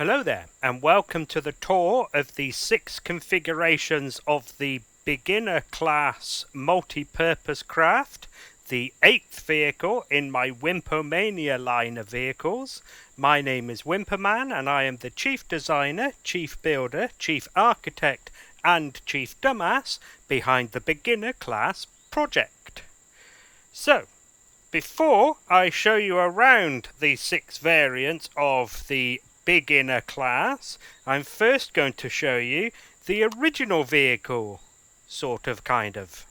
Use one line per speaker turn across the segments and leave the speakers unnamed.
Hello there, and welcome to the tour of the 6 configurations of the beginner class multi-purpose craft, the 8th vehicle in my Wimpomania line of vehicles. My name is Wimperman, and I am the chief designer, chief builder, chief architect, and chief dumbass behind the beginner class project. So, before I show you around the 6 variants of the beginner class, I'm first going to show you the original vehicle, kind of.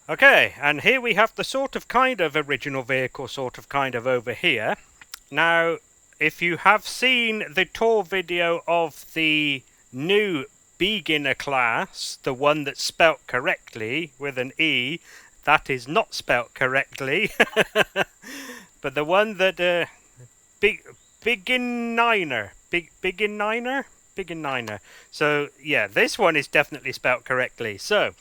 Okay, and here we have the kind of original vehicle, kind of over here. Now, if you have seen the tour video of the new beginner class, the one that's spelt correctly with an E, that is not spelt correctly, but the one that Biginner. So, yeah, this one is definitely spelt correctly. So,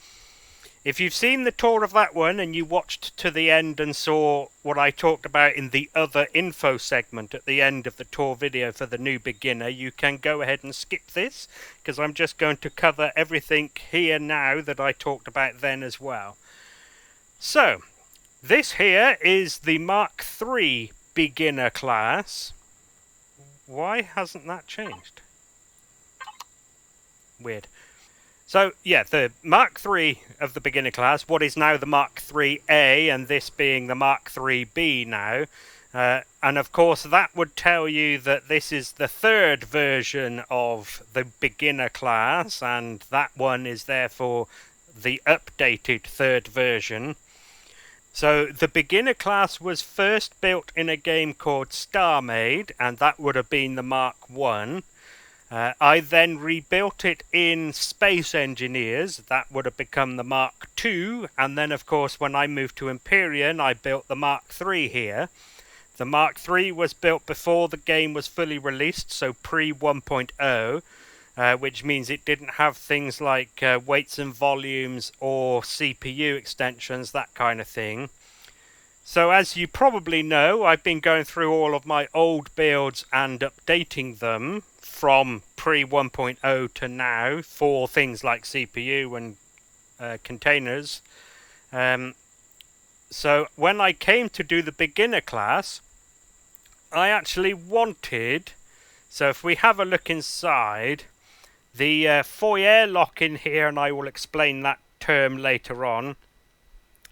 if you've seen the tour of that one and you watched to the end and saw what I talked about in the other info segment at the end of the tour video for the new beginner, you can go ahead and skip this, because I'm just going to cover everything here now that I talked about then as well. So, this here is the Mark III beginner class. Why hasn't that changed? Weird. So, yeah, the Mark III of the beginner class, what is now the Mark IIIA, and this being the Mark IIIB now. And of course, that would tell you that this is the 3rd version of the beginner class, and that one is therefore the updated 3rd version. So, the beginner class was first built in a game called StarMade, and that would have been the Mark I. I then rebuilt it in Space Engineers, that would have become the Mark II, and then of course when I moved to Empyrion I built the Mark III here. The Mark III was built before the game was fully released, so pre-1.0. Which means it didn't have things like weights and volumes or CPU extensions, that kind of thing. So as you probably know, I've been going through all of my old builds and updating them from pre-1.0 to now for things like CPU and containers. So when I came to do the beginner class, I actually wanted... So if we have a look inside... The foyer lock in here, and I will explain that term later on,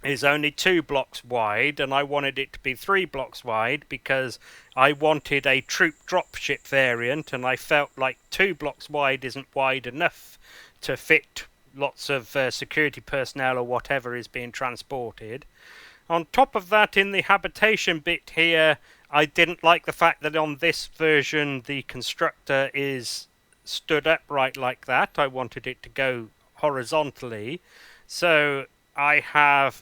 is only 2 blocks wide, and I wanted it to be 3 blocks wide because I wanted a troop dropship variant, and I felt like 2 blocks wide isn't wide enough to fit lots of security personnel or whatever is being transported. On top of that, in the habitation bit here, I didn't like the fact that on this version the constructor is stood upright like that. I wanted it to go horizontally, so I have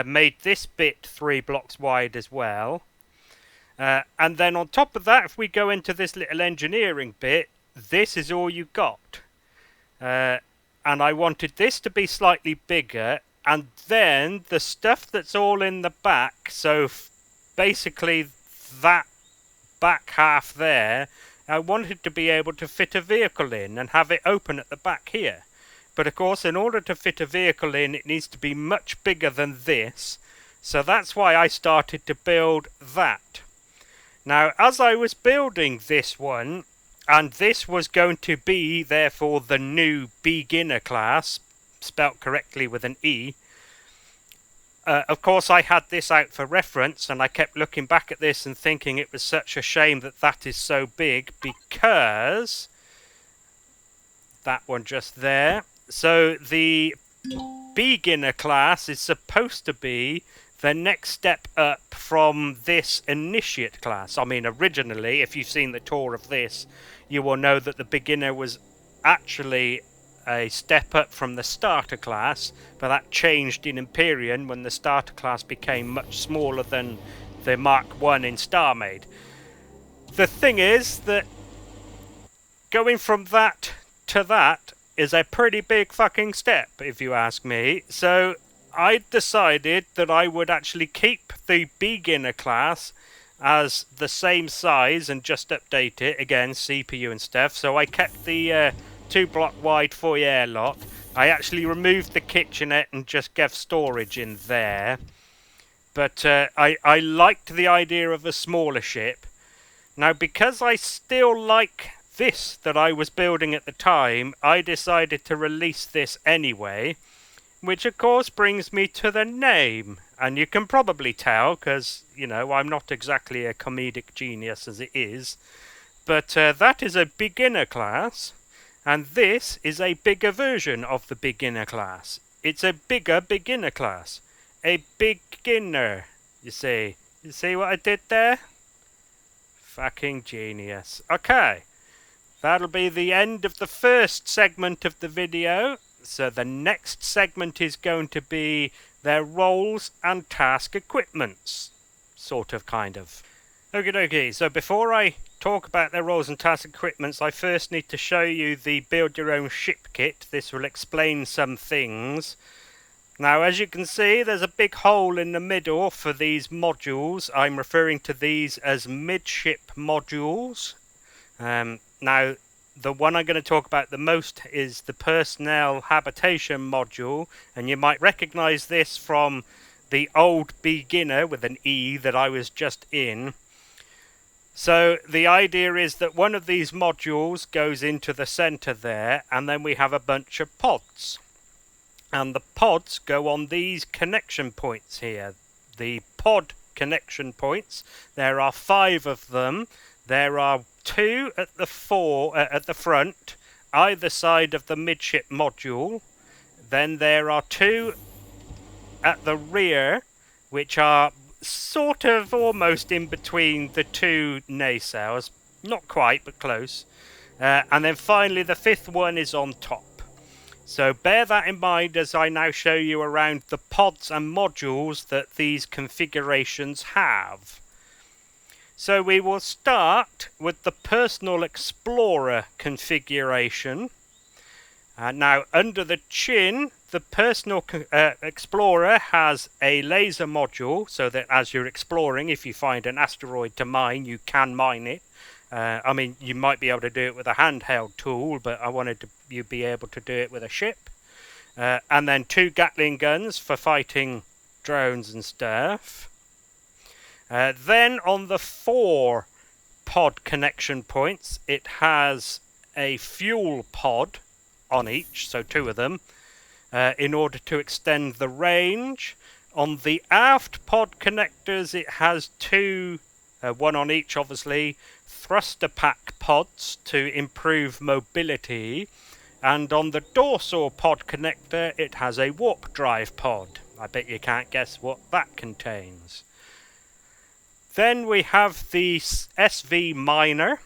made this bit 3 blocks wide as well, and then on top of that, if we go into this little engineering bit, this is all you got, and I wanted this to be slightly bigger, and then the stuff that's all in the back, so basically that back half there, I wanted to be able to fit a vehicle in and have it open at the back here. But of course, in order to fit a vehicle in, it needs to be much bigger than this. So that's why I started to build that. Now, as I was building this one, and this was going to be, therefore, the new beginner class, spelt correctly with an E, of course, I had this out for reference, and I kept looking back at this and thinking it was such a shame that that is so big, because that one just there. So the beginner class is supposed to be the next step up from this initiate class. I mean, originally, if you've seen the tour of this, you will know that the beginner was actually a step up from the starter class, but that changed in Empyrion when the starter class became much smaller than the Mark I in StarMade. The thing is that going from that to that is a pretty big fucking step, if you ask me. So I decided that I would actually keep the beginner class as the same size and just update it again, CPU and stuff. So I kept the 2-block wide foyer lock. I actually removed the kitchenette and just gave storage in there. But I liked the idea of a smaller ship. Now, because I still like this that I was building at the time, I decided to release this anyway. Which of course brings me to the name. And you can probably tell, because, you know, I'm not exactly a comedic genius as it is. But that is a beginner class. And this is a bigger version of the beginner class. It's a bigger beginner class. A beginner, you see. You see what I did there? Fucking genius. Okay. That'll be the end of the first segment of the video. So the next segment is going to be their roles and task equipments. Sort of, kind of. Okie dokie, so before I talk about their roles and task equipments, I first need to show you the build your own ship kit. This will explain some things. Now, as you can see, there's a big hole in the middle for these modules. I'm referring to these as midship modules. Now, the one I'm going to talk about the most is the personnel habitation module, and you might recognize this from the old beginner with an E that I was just in. So the idea is that one of these modules goes into the center there, and then we have a bunch of pods. And the pods go on these connection points here. The pod connection points, there are 5 of them. There are 2 at the front, either side of the midship module. Then there are 2 at the rear, which are sort of almost in between the 2 nacelles. Not quite, but close. And then finally the 5th one is on top. So bear that in mind as I now show you around the pods and modules that these configurations have. So we will start with the Personal Explorer configuration. Now, under the chin, the Personal Explorer has a laser module, so that as you're exploring, if you find an asteroid to mine, you can mine it. I mean, you might be able to do it with a handheld tool, but I wanted you to be able to do it with a ship. And then 2 Gatling guns for fighting drones and stuff. Then on the 4 pod connection points, it has a fuel pod on each, so 2 of them, in order to extend the range. On the aft pod connectors, it has 2, one on each obviously, thruster pack pods to improve mobility. And on the dorsal pod connector, it has a warp drive pod. I bet you can't guess what that contains. Then we have the SV miner.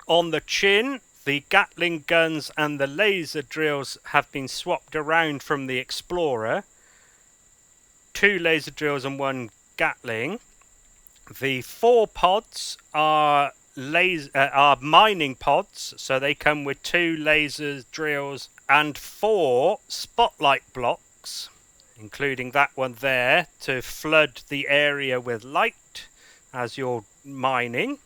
On the chin, the Gatling guns and the laser drills have been swapped around from the Explorer. 2 laser drills and 1 Gatling. The 4 pods are mining pods, so they come with 2 laser drills and 4 spotlight blocks, including that one there, to flood the area with light as you're mining.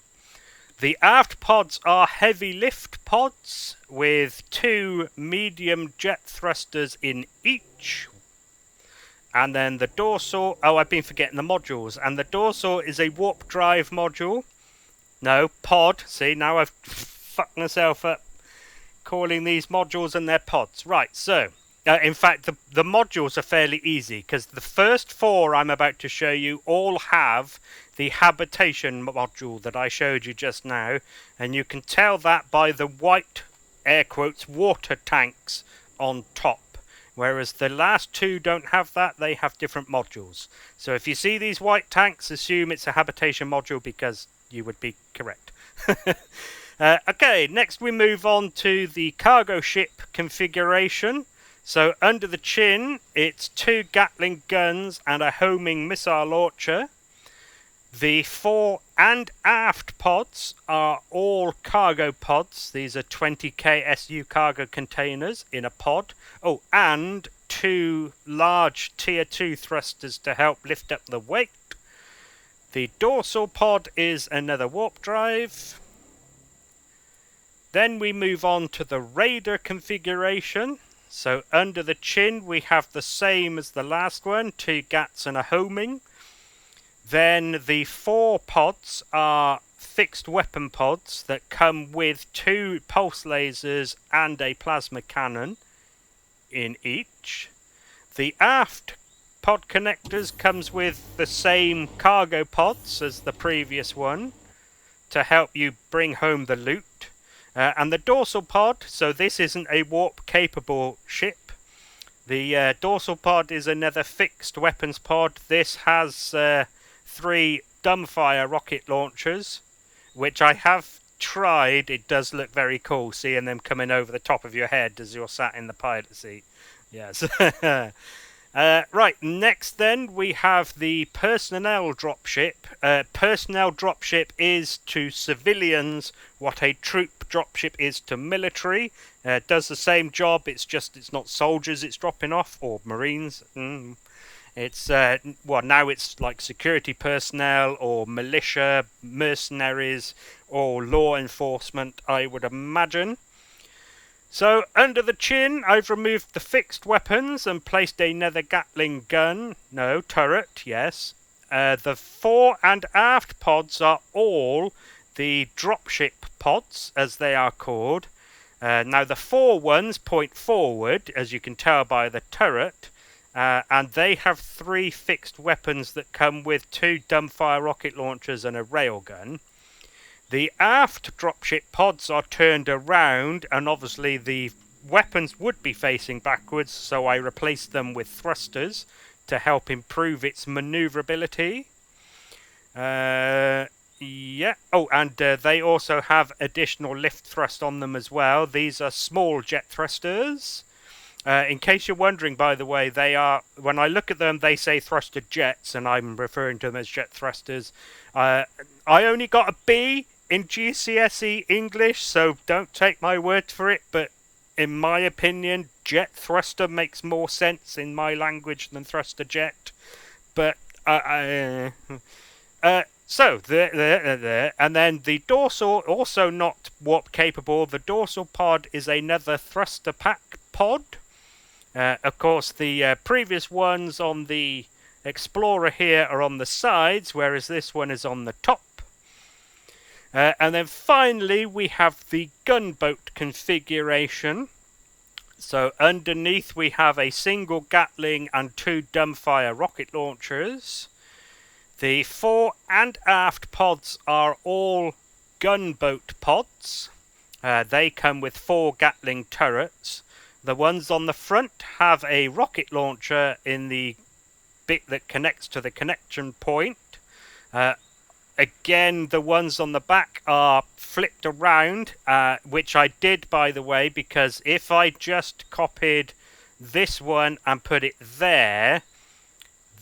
The aft pods are heavy lift pods with 2 medium jet thrusters in each. And then the dorsal, oh, I've been forgetting the modules. And the dorsal is a warp drive module. No, pod. See, now I've fucked myself up calling these modules and their pods. Right, so in fact, the modules are fairly easy because the first 4 I'm about to show you all have the habitation module that I showed you just now, and you can tell that by the white, air quotes, water tanks on top. Whereas the last 2 don't have that, they have different modules. So if you see these white tanks, assume it's a habitation module because you would be correct. Okay, next we move on to the cargo ship configuration. So under the chin, it's 2 Gatling guns and a homing missile launcher. The fore and aft pods are all cargo pods. These are 20k SU cargo containers in a pod. Oh, and 2 large tier 2 thrusters to help lift up the weight. The dorsal pod is another warp drive. Then we move on to the radar configuration. So under the chin we have the same as the last one, 2 GATs and a homing. Then the 4 pods are fixed weapon pods that come with 2 pulse lasers and a plasma cannon in each. The aft pod connectors comes with the same cargo pods as the previous one to help you bring home the loot. And the dorsal pod, so this isn't a warp capable ship. The dorsal pod is another fixed weapons pod. This has 3 dumbfire rocket launchers, which I have tried. It does look very cool seeing them coming over the top of your head as you're sat in the pilot seat. Yes. Right, next then we have the personnel dropship. Personnel dropship is to civilians what a troop dropship is to military. Does the same job, it's just it's not soldiers it's dropping off, or marines. It's well, now it's like security personnel or militia, mercenaries or law enforcement, I would imagine. So under the chin I've removed the fixed weapons and placed another Gatling gun, no, turret, yes. The fore and aft pods are all the dropship pods, as they are called. Now the fore ones point forward, as you can tell by the turret, and they have 3 fixed weapons that come with 2 dumbfire rocket launchers and a railgun. The aft dropship pods are turned around, and obviously the weapons would be facing backwards, so I replaced them with thrusters to help improve its maneuverability. Yeah. Oh, and they also have additional lift thrust on them as well. These are small jet thrusters. In case you're wondering, by the way, they are, when I look at them, they say thruster jets, and I'm referring to them as jet thrusters. I only got a B in GCSE English, so don't take my word for it, but in my opinion, jet thruster makes more sense in my language than thruster jet. But so there, and then the dorsal, also not warp capable. The dorsal pod is another thruster pack pod. Of course, the previous ones on the Explorer here are on the sides, whereas this one is on the top. And then finally we have the gunboat configuration. So underneath we have a single Gatling and 2 dumbfire rocket launchers. The fore and aft pods are all gunboat pods. They come with 4 Gatling turrets. The ones on the front have a rocket launcher in the bit that connects to the connection point. Again, the ones on the back are flipped around, which I did, by the way, because if I just copied this one and put it there,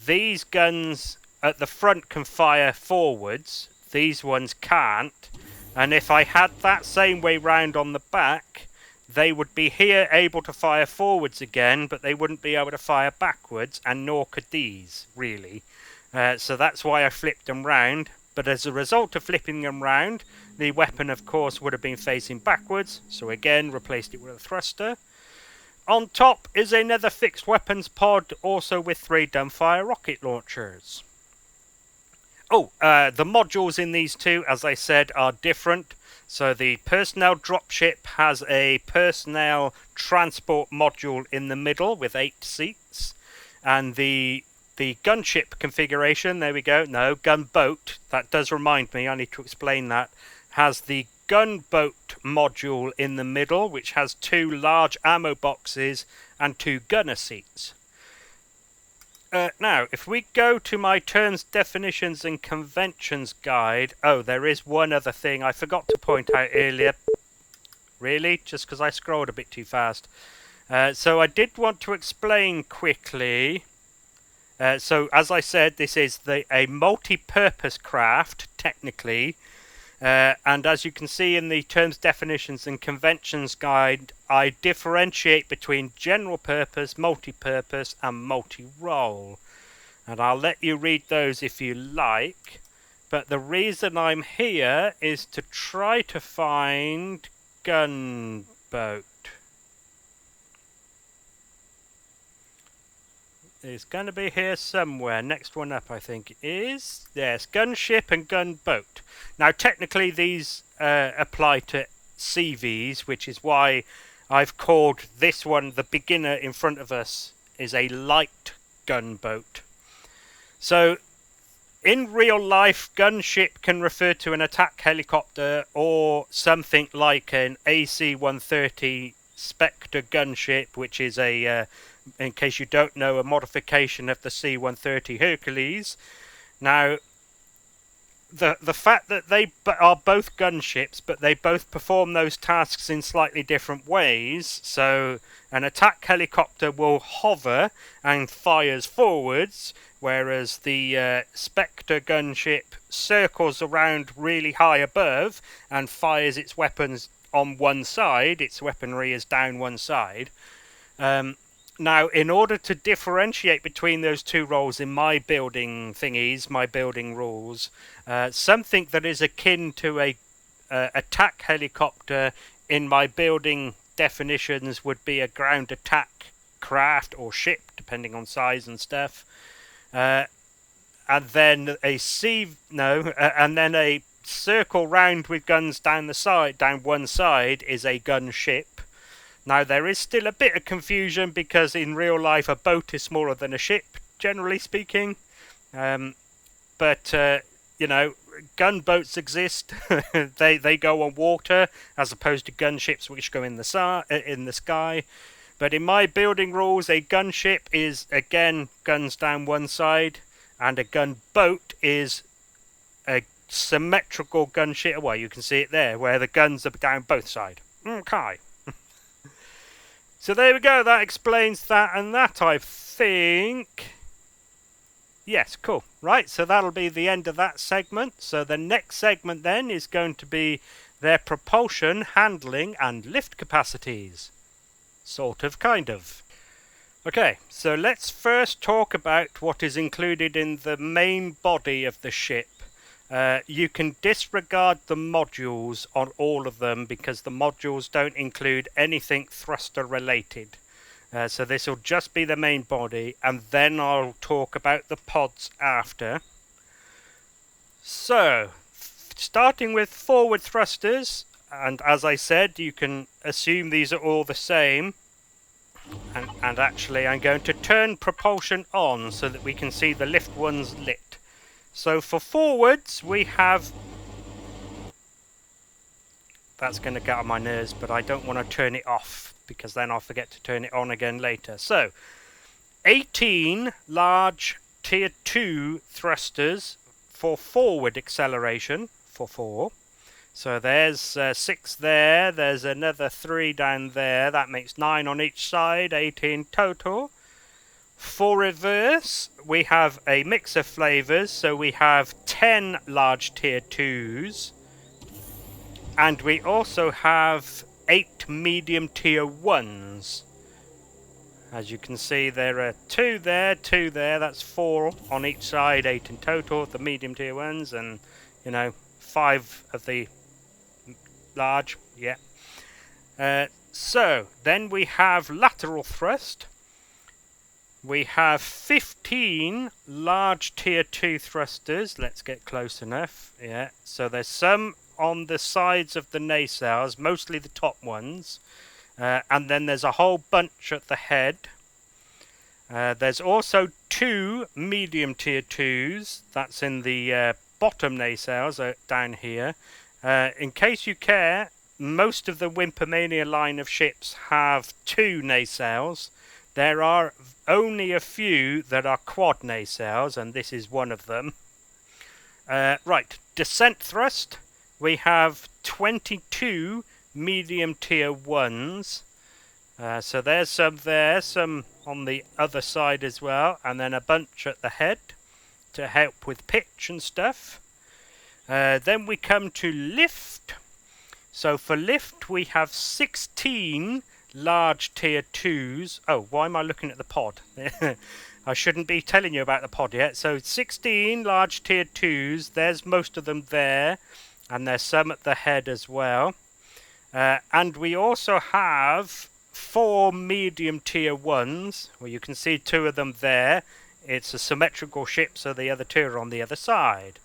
these guns at the front can fire forwards, these ones can't, and if I had that same way round on the back, they would be here able to fire forwards again, but they wouldn't be able to fire backwards, and nor could these, really. So that's why I flipped them round. But as a result of flipping them round, the weapon, of course, would have been facing backwards. So again, replaced it with a thruster. On top is another fixed weapons pod, also with 3 dumbfire rocket launchers. Oh, the modules in these two, as I said, are different. So the personnel dropship has a personnel transport module in the middle with 8 seats. And the gunship configuration, there we go, no, gunboat, that does remind me, I need to explain that, has the gunboat module in the middle, which has 2 large ammo boxes and 2 gunner seats. Now, if we go to my terms, definitions and conventions guide, oh, there is one other thing I forgot to point out earlier. Really? Just because I scrolled a bit too fast. So I did want to explain quickly. So, as I said, this is a multi-purpose craft, technically. And as you can see in the terms, definitions and conventions guide, I differentiate between general purpose, multi-purpose and multi-role. And I'll let you read those if you like. But the reason I'm here is to try to find gunboat. It's going to be here somewhere. Next one up, I think, is... Yes, gunship and gunboat. Now, technically, these apply to CVs, which is why I've called this one, the beginner in front of us, is a light gunboat. So, in real life, gunship can refer to an attack helicopter or something like an AC-130 Spectre gunship, which is a... in case you don't know, a modification of the C-130 Hercules. Now, the fact that they are both gunships, but they both perform those tasks in slightly different ways. So, an attack helicopter will hover and fires forwards, whereas the Spectre gunship circles around really high above and fires its weapons on one side. Its weaponry is down one side. Now, in order to differentiate between those two roles in my building thingies, my building rules, something that is akin to a attack helicopter in my building definitions would be a ground attack craft or ship, depending on size and stuff. And then a circle round with guns down one side is a gunship. Now, there is still a bit of confusion because in real life a boat is smaller than a ship, generally speaking. But you know, gunboats exist. they go on water as opposed to gunships which go in the sky. But in my building rules, a gunship is, again, guns down one side, and a gunboat is a symmetrical gunship. Well, you can see it there, where the guns are down both sides. Okay. So there we go, that explains that and that, I think. Yes, cool. Right, so that'll be the end of that segment. So the next segment then is going to be their propulsion, handling and lift capacities. Sort of, kind of. Okay, so let's first talk about what is included in the main body of the ship. You can disregard the modules on all of them because the modules don't include anything thruster related. So this will just be the main body, and then I'll talk about the pods after. So, starting with forward thrusters, and as I said, you can assume these are all the same. And actually, I'm going to turn propulsion on so that we can see the lift ones lit. So for forwards, we have... That's going to get on my nerves, but I don't want to turn it off, because then I'll forget to turn it on again later. So, 18 large tier 2 thrusters for forward acceleration, for 4. So there's 6 there, there's another 3 down there, that makes 9 on each side, 18 total. For reverse, we have a mix of flavours, so we have 10 large tier 2s, and we also have 8 medium tier 1s. As you can see, there are 2 there, 2 there, that's 4 on each side, 8 in total, the medium tier 1s, and, you know, 5 of the large, yeah. So, then we have lateral thrust. We have 15 large tier 2 thrusters. Let's get close enough. Yeah. So there's some on the sides of the nacelles, mostly the top ones. And then there's a whole bunch at the head. There's also 2 medium tier 2s. That's in the bottom nacelles down here. In case you care, most of the Wimpomania line of ships have 2 nacelles. There are only a few that are quad nacelles, and this is one of them. Right, descent thrust. We have 22 medium tier 1s. So there's some there, some on the other side as well, and then a bunch at the head to help with pitch and stuff. Then we come to lift. So for lift we have 16 large tier 2s. Oh, why am I looking at the pod? I shouldn't be telling you about the pod yet. So 16 large tier 2s, there's most of them there, and there's some at the head as well. And we also have 4 medium tier 1s, well, you can see 2 of them there. It's a symmetrical ship, so the other 2 are on the other side.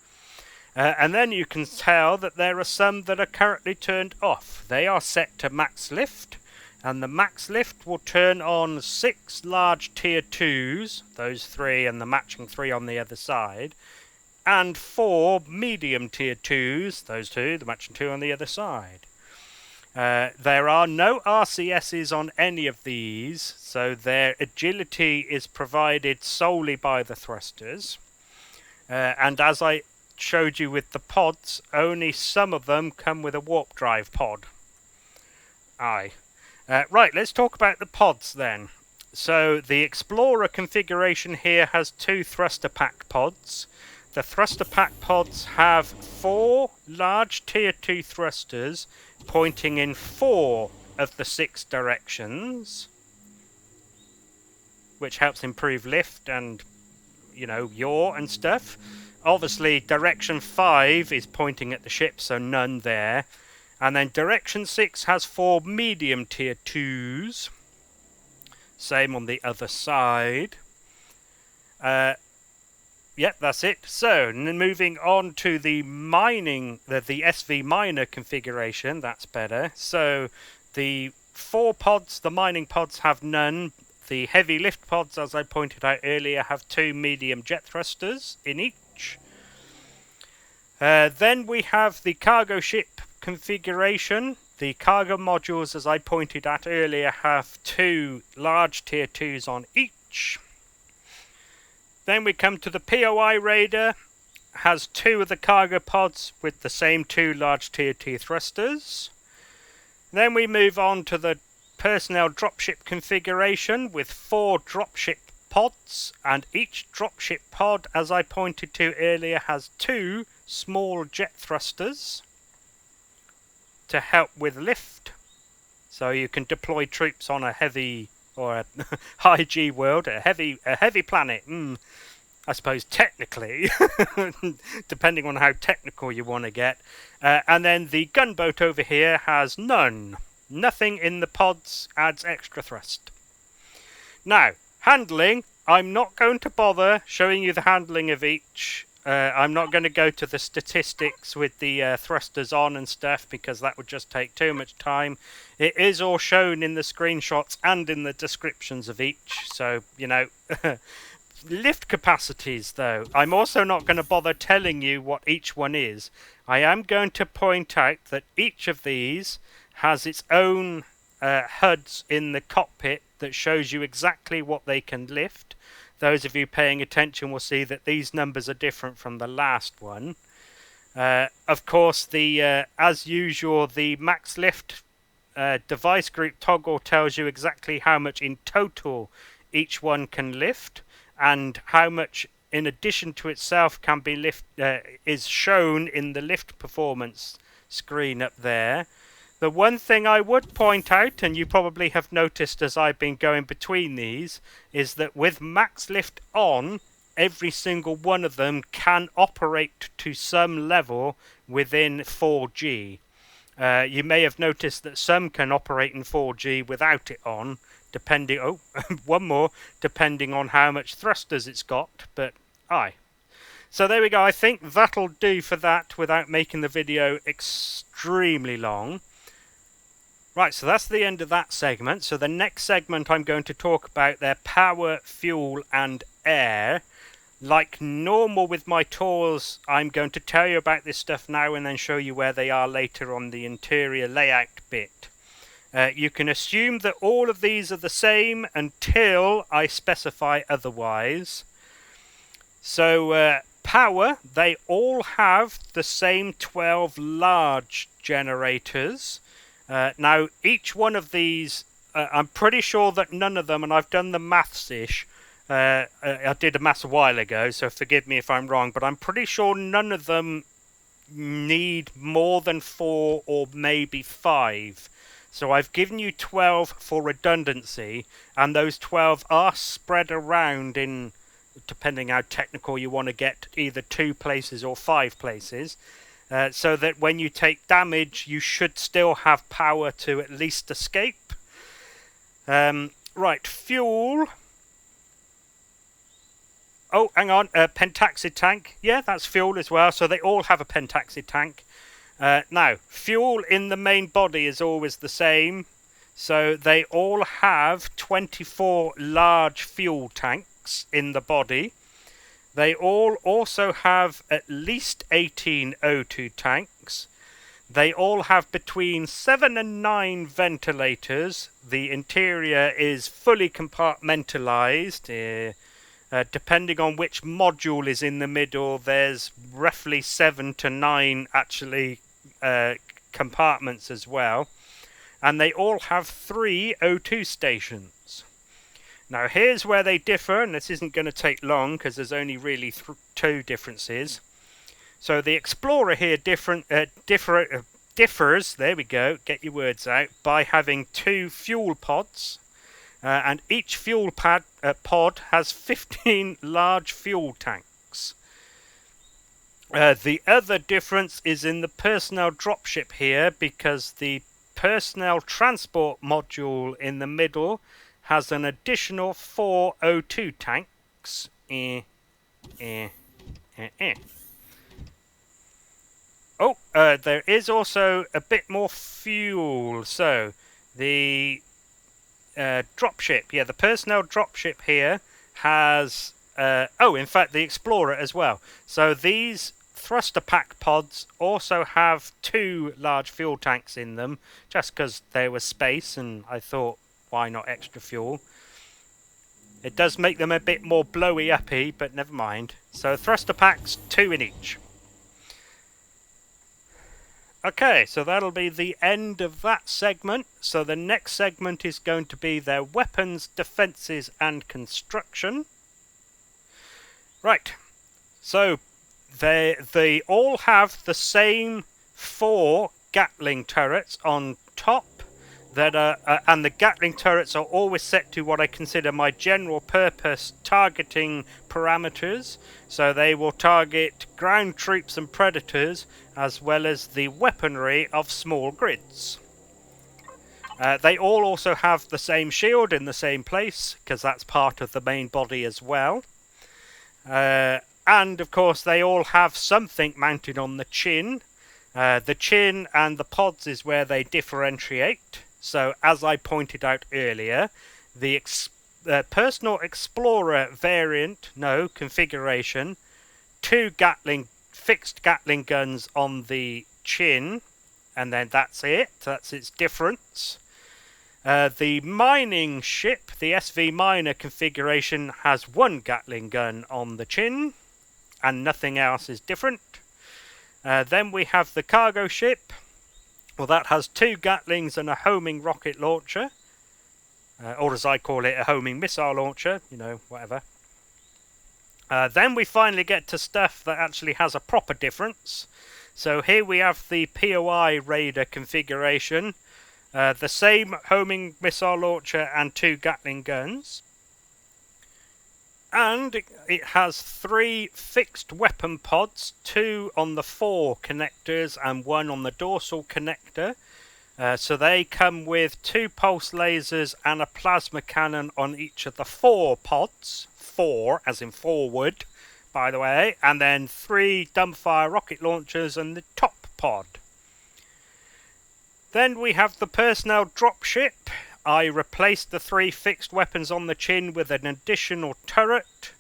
And then you can tell that there are some that are currently turned off. They are set to max lift, and the max lift will turn on 6 large tier 2s, those 3 and the matching 3 on the other side, and 4 medium tier 2s, those 2, the matching 2 on the other side. There are no RCSs on any of these, so their agility is provided solely by the thrusters. And as I showed you with the pods, only some of them come with a warp drive pod. Right, let's talk about the pods then. So the Explorer configuration here has 2 thruster pack pods. The thruster pack pods have 4 large tier 2 thrusters pointing in 4 of the 6 directions, which helps improve lift and, you know, yaw and stuff. Obviously, direction 5 is pointing at the ship, so none there. And then direction 6 has 4 medium tier 2s. Same on the other side. Yep, that's it. So, moving on to the mining, the SV miner configuration, that's better. So, the 4 pods, the mining pods have none. The heavy lift pods, as I pointed out earlier, have 2 medium jet thrusters in each. Then we have the cargo ship configuration. The cargo modules, as I pointed out earlier, have 2 large tier 2s on each. Then we come to the POI Raider, has 2 of the cargo pods with the same 2 large tier 2 thrusters. Then we move on to the personnel dropship configuration with 4 dropship pods, and each dropship pod, as I pointed to earlier, has 2 small jet thrusters to help with lift. So you can deploy troops on a heavy or a HighG world, a heavy planet. I suppose technically, depending on how technical you want to get. And then the gunboat over here has none. Nothing in the pods adds extra thrust. Now, handling, I'm not going to bother showing you the handling of each. I'm not going to go to the statistics with the thrusters on and stuff, because that would just take too much time. It is all shown in the screenshots and in the descriptions of each, so, you know. Lift capacities, though, I'm also not going to bother telling you what each one is. I am going to point out that each of these has its own HUDs in the cockpit that shows you exactly what they can lift. Those of you paying attention will see that these numbers are different from the last one. Of course, as usual, the max lift device group toggle tells you exactly how much in total each one can lift, and how much in addition to itself can be is shown in the lift performance screen up there. The one thing I would point out, and you probably have noticed as I've been going between these, is that with max lift on, every single one of them can operate to some level within 4G. You may have noticed that some can operate in 4G without it on, depending, one more, depending on how much thrusters it's got, but aye. So there we go, I think that'll do for that without making the video extremely long. Right, so that's the end of that segment. So the next segment I'm going to talk about their power, fuel and air. Like normal with my tours, I'm going to tell you about this stuff now and then show you where they are later on the interior layout bit. You can assume that all of these are the same until I specify otherwise. So power, they all have the same 12 large generators. Now each one of these, I'm pretty sure that none of them, and I've done the maths-ish, I did a maths a while ago, so forgive me if I'm wrong, but I'm pretty sure none of them need more than 4 or maybe 5 So I've given you 12 for redundancy, and those 12 are spread around in, depending how technical you want to get, either 2 places or 5 places. So that when you take damage, you should still have power to at least escape. Right, fuel. Oh, hang on, pentaxid tank. Yeah, that's fuel as well, so they all have a pentaxid tank. Now, fuel in the main body is always the same. So they all have 24 large fuel tanks in the body. They all also have at least 18 O2 tanks. They all have between 7 and 9 ventilators. The interior is fully compartmentalized. Depending on which module is in the middle, there's roughly 7 to 9 actually compartments as well. And they all have 3 O2 stations. Now here's where they differ, and this isn't going to take long because there's only really 2 differences. So the Explorer here differs, there we go, get your words out, by having 2 fuel pods. And each fuel pod has 15 large fuel tanks. The other difference is in the personnel dropship here, because the personnel transport module in the middle has an additional 4 O2 tanks. Oh, there is also a bit more fuel. So the dropship, yeah, the personnel dropship here has in fact the Explorer as well. So these thruster pack pods also have 2 large fuel tanks in them, just because there was space and I thought, why not extra fuel? It does make them a bit more blowy uppy, but never mind. So thruster packs, 2 in each. Okay, so that'll be the end of that segment. So the next segment is going to be their weapons, defences and construction. Right, so they all have the same 4 Gatling turrets on top. And the Gatling turrets are always set to what I consider my general purpose targeting parameters. So they will target ground troops and predators, as well as the weaponry of small grids. They all also have the same shield in the same place, because that's part of the main body as well. And of course they all have something mounted on the chin. The chin and the pods is where they differentiate. So, as I pointed out earlier, the Personal Explorer configuration, 2 fixed Gatling guns on the chin, and then that's it. That's its difference. The mining ship, the SV Miner configuration, has 1 Gatling gun on the chin, and nothing else is different. Then we have the cargo ship. Well, that has 2 Gatlings and a homing rocket launcher. Or as I call it, a homing missile launcher. You know, whatever. Then we finally get to stuff that actually has a proper difference. So here we have the POI Raider configuration. The same homing missile launcher and 2 Gatling guns. And it has 3 fixed weapon pods, 2 on the 4 connectors and 1 on the dorsal connector. So they come with 2 pulse lasers and a plasma cannon on each of the 4 pods. 4, as in forward, by the way. And then 3 dumbfire rocket launchers and the top pod. Then we have the personnel dropship. I replaced the 3 fixed weapons on the chin with an additional turret.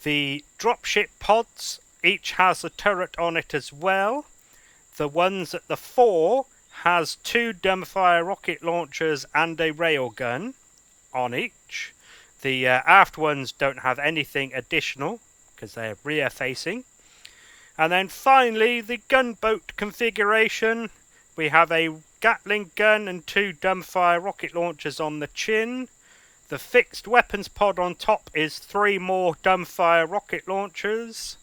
The dropship pods each has a turret on it as well. The ones at the 4 has 2 dumbfire rocket launchers and a railgun on each. The aft ones don't have anything additional because they're rear facing. And then finally the gunboat configuration. We have a Gatling gun and 2 dumbfire rocket launchers on the chin. The fixed weapons pod on top is 3 more dumbfire rocket launchers.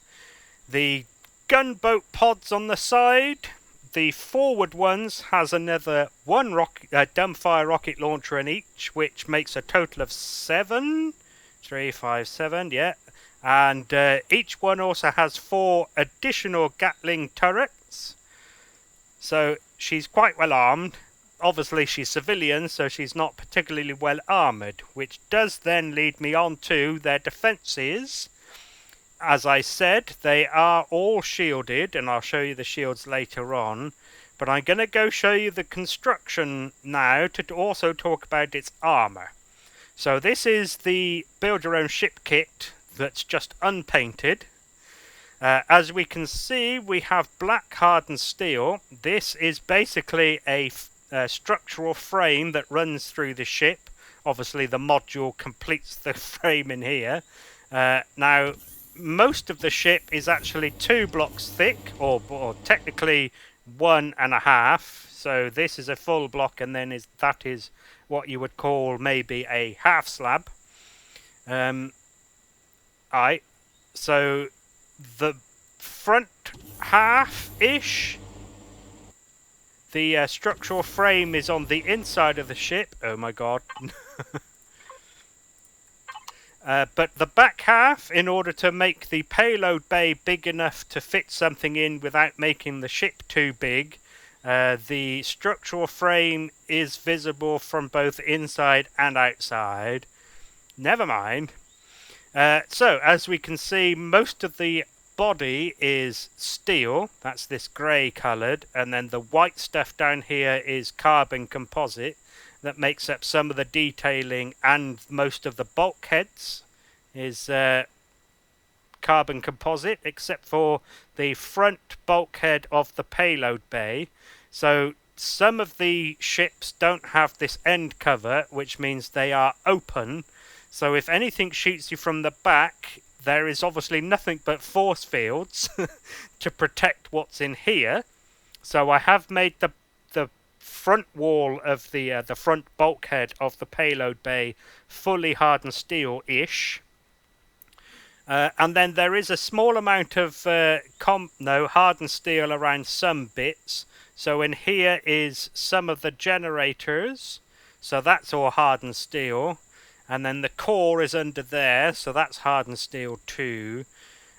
The gunboat pods on the side, the forward ones has another one dumbfire rocket launcher in each, which makes a total of 7. 3, 5, 7, yeah. And each one also has 4 additional Gatling turrets. So she's quite well armed. Obviously she's civilian, so she's not particularly well armoured, which does then lead me on to their defences. As I said, they are all shielded, and I'll show you the shields later on. But I'm going to go show you the construction now to also talk about its armour. So this is the build your own ship kit that's just unpainted. As we can see, we have black hardened steel. This is basically a structural frame that runs through the ship. Obviously the module completes the frame in here. Now most of the ship is actually 2 blocks thick, or technically 1.5. So this is a full block, and then that is what you would call maybe a half slab. So the front half-ish, the structural frame is on the inside of the ship. Oh my god. But the back half, in order to make the payload bay big enough to fit something in without making the ship too big, the structural frame is visible from both inside and outside. Never mind. So, as we can see, most of the body is steel. That's this grey coloured. And then the white stuff down here is carbon composite that makes up some of the detailing, and most of the bulkheads is carbon composite, except for the front bulkhead of the payload bay. So some of the ships don't have this end cover, which means they are open. So if anything shoots you from the back, there is obviously nothing but force fields to protect what's in here. So I have made the front wall of the front bulkhead of the payload bay fully hardened steel-ish. And then there is a small amount of hardened steel around some bits. So in here is some of the generators. So that's all hardened steel. And then the core is under there. So that's hardened steel too.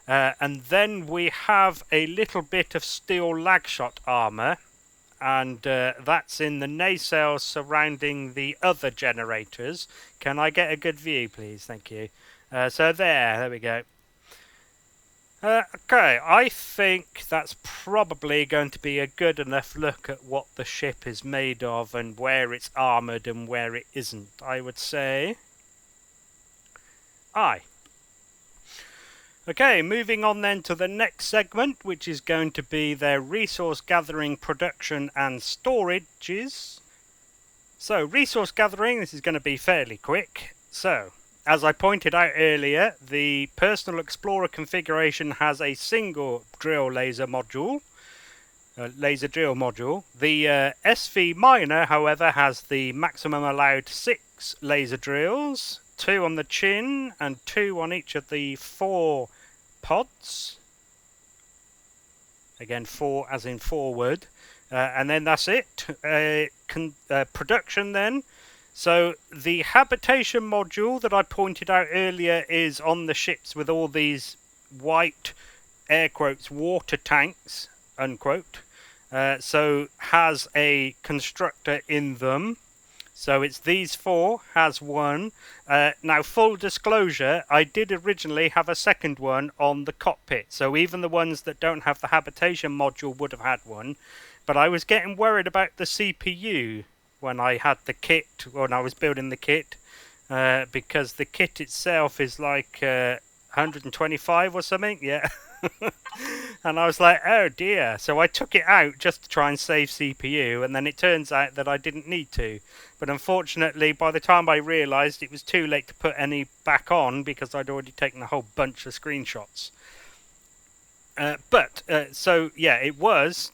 And then we have a little bit of steel lag shot armour. And that's in the nacelles surrounding the other generators. Can I get a good view, please? Thank you. So there we go. Okay, I think that's probably going to be a good enough look at what the ship is made of and where it's armoured and where it isn't, I would say. Aye. Okay, moving on then to the next segment, which is going to be their resource gathering, production and storages. So, resource gathering, this is going to be fairly quick. So, as I pointed out earlier, the Personal Explorer configuration has a single drill laser module, laser drill module. The SV Miner, however, has the maximum allowed 6 laser drills, 2 on the chin and 2 on each of the 4 pods. Again, 4 as in forward. And then that's it. Production then. So the habitation module that I pointed out earlier is on the ships with all these white, air quotes, water tanks, unquote. So has a constructor in them. So it's these 4, has 1. Now, full disclosure, I did originally have a second one on the cockpit. So even the ones that don't have the habitation module would have had one. But I was getting worried about the CPU when I had the kit, when I was building the kit. Because the kit itself is like 125 or something, yeah. And I was like, oh dear. So I took it out just to try and save CPU, and then it turns out that I didn't need to. But unfortunately, by the time I realised, it was too late to put any back on because I'd already taken a whole bunch of screenshots. So yeah, it was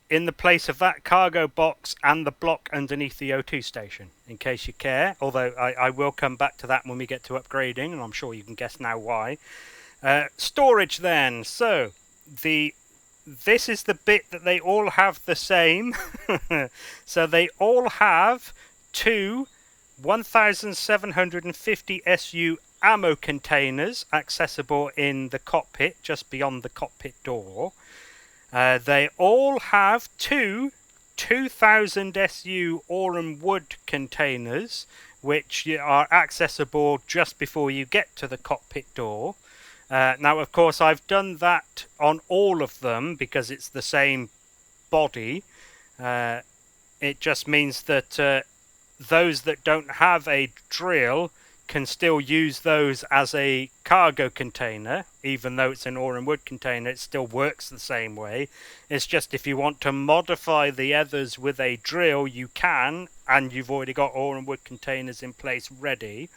in the place of that cargo box and the block underneath the O2 station, in case you care. Although I will come back to that when we get to upgrading, and I'm sure you can guess now why. Storage then. So the this is the bit that they all have the same. So they all have two 1750 SU ammo containers accessible in the cockpit, just beyond the cockpit door. They all have two 2000 SU ore and wood containers, which are accessible just before you get to the cockpit door. Now, of course, I've done that on all of them because it's the same body. It just means that those that don't have a drill can still use those as a cargo container. Even though it's an ore and wood container, it still works the same way. It's just if you want to modify the others with a drill, you can, and you've already got ore and wood containers in place ready.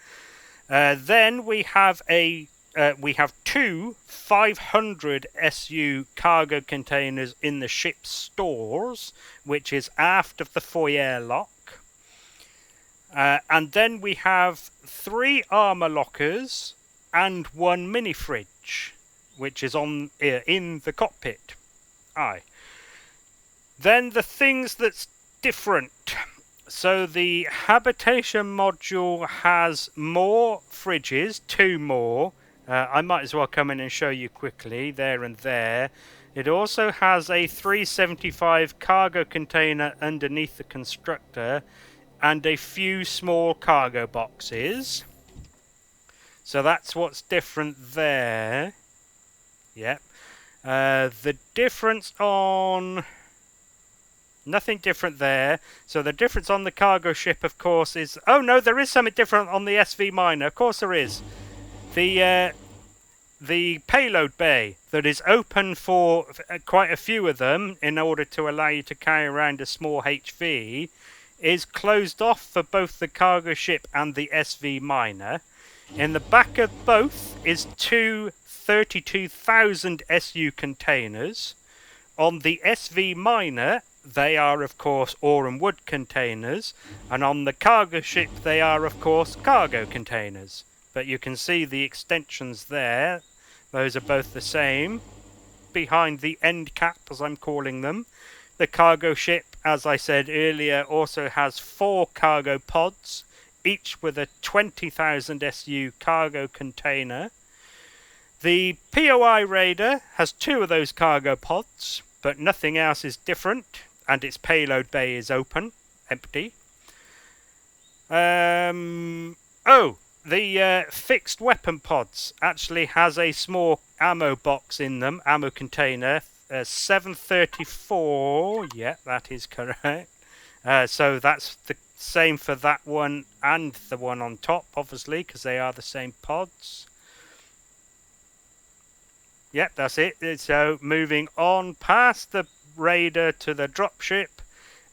Then we have two 500 SU cargo containers in the ship's stores, which is aft of the foyer lock. And then we have 3 armor lockers and 1 mini fridge, which is in the cockpit. Aye. Then the things that's different. So the habitation module has more fridges, 2 more. I might as well come in and show you quickly, there and there. It also has a 375 cargo container underneath the constructor and a few small cargo boxes. So that's what's different there. Yep. The difference on... Nothing different there. So the difference on the cargo ship, of course, is... Oh, no, there is something different on the SV Miner. Of course there is. The payload bay that is open for quite a few of them in order to allow you to carry around a small HV is closed off for both the cargo ship and the SV Miner. In the back of both is two 32,000 SU containers. On the SV Miner, they are of course ore and wood containers, and on the cargo ship they are of course cargo containers. But you can see the extensions there. Those are both the same. Behind the end cap, as I'm calling them. The cargo ship, as I said earlier, also has 4 cargo pods, each with a 20,000 SU cargo container. The POI Raider has 2 of those cargo pods, but nothing else is different, and its payload bay is open, empty. The fixed weapon pods actually has a small ammo box in them, ammo container, 734, yeah, that is correct. So that's the same for that one and the one on top, obviously, because they are the same pods. Yep, that's it. So moving on past the Raider to the dropship.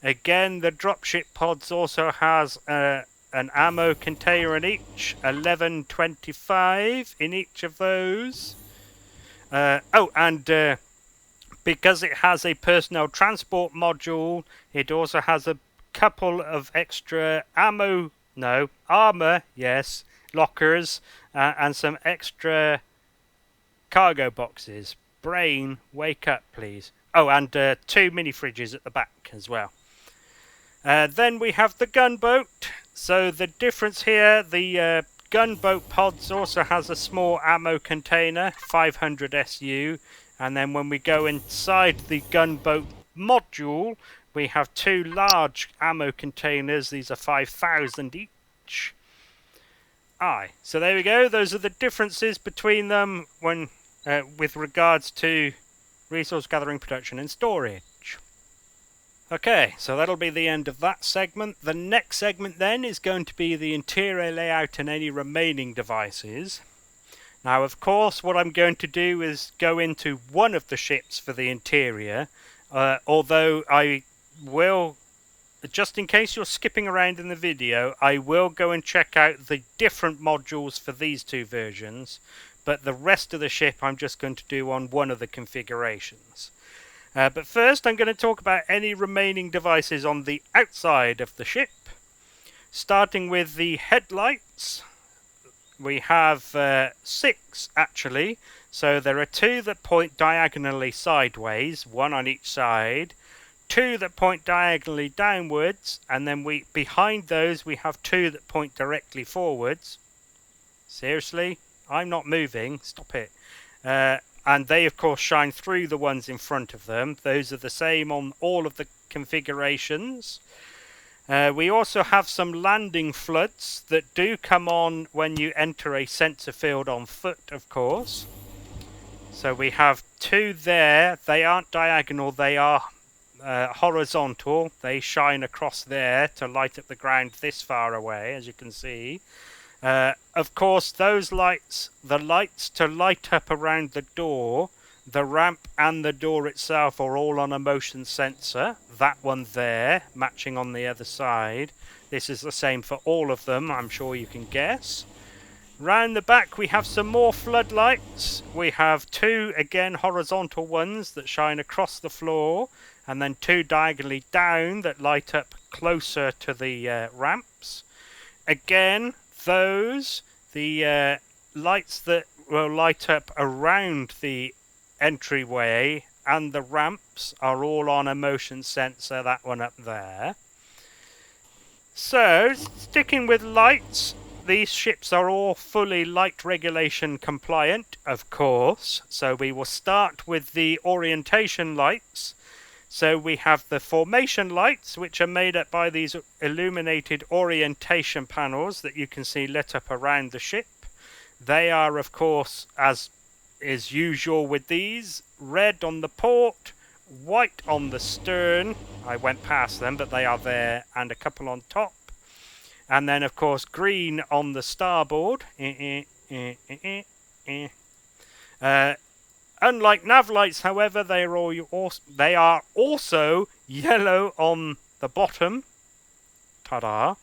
Again, the dropship pods also has an ammo container in each, 1125 in each of those. Because it has a personnel transport module, it also has a couple of extra armor, yes, lockers, and some extra cargo boxes. Brain, wake up, please. Oh, and 2 mini fridges at the back as well. Then we have the gunboat. So the difference here, the gunboat pods also has a small ammo container, 500 SU. And then when we go inside the gunboat module, we have 2 large ammo containers. These are 5,000 each. Aye, so there we go. Those are the differences between them when with regards to resource gathering, production and storage. Okay, so that'll be the end of that segment. The next segment then is going to be the interior layout and any remaining devices. Now, of course, what I'm going to do is go into one of the ships for the interior, although I will, just in case you're skipping around in the video, I will go and check out the different modules for these 2 versions, but the rest of the ship I'm just going to do on one of the configurations. But first, I'm going to talk about any remaining devices on the outside of the ship, starting with the headlights. We have 6 actually. So there are 2 that point diagonally sideways, 1 on each side, 2 that point diagonally downwards, and then behind those we have 2 that point directly forwards. Seriously? I'm not moving. Stop it. And they, of course, shine through the ones in front of them. Those are the same on all of the configurations. We also have some landing floods that do come on when you enter a sensor field on foot, of course. So we have 2 there. They aren't diagonal, they are horizontal. They shine across there to light up the ground this far away, as you can see. Of course, those lights, the lights to light up around the door, the ramp and the door itself are all on a motion sensor. That one there, matching on the other side. This is the same for all of them, I'm sure you can guess. Round the back we have some more floodlights. We have 2, again, horizontal ones that shine across the floor, and then 2 diagonally down that light up closer to the ramps. Again, those, the lights that will light up around the entryway and the ramps are all on a motion sensor, that one up there. So, sticking with lights, these ships are all fully light regulation compliant, of course. So we will start with the orientation lights. So we have the formation lights, which are made up by these illuminated orientation panels that you can see lit up around the ship. They are, of course, as is usual with these, red on the port, white on the stern. I went past them, but they are there, and a couple on top. And then, of course, green on the starboard. Unlike nav lights, however, they are also yellow on the bottom. Ta-da!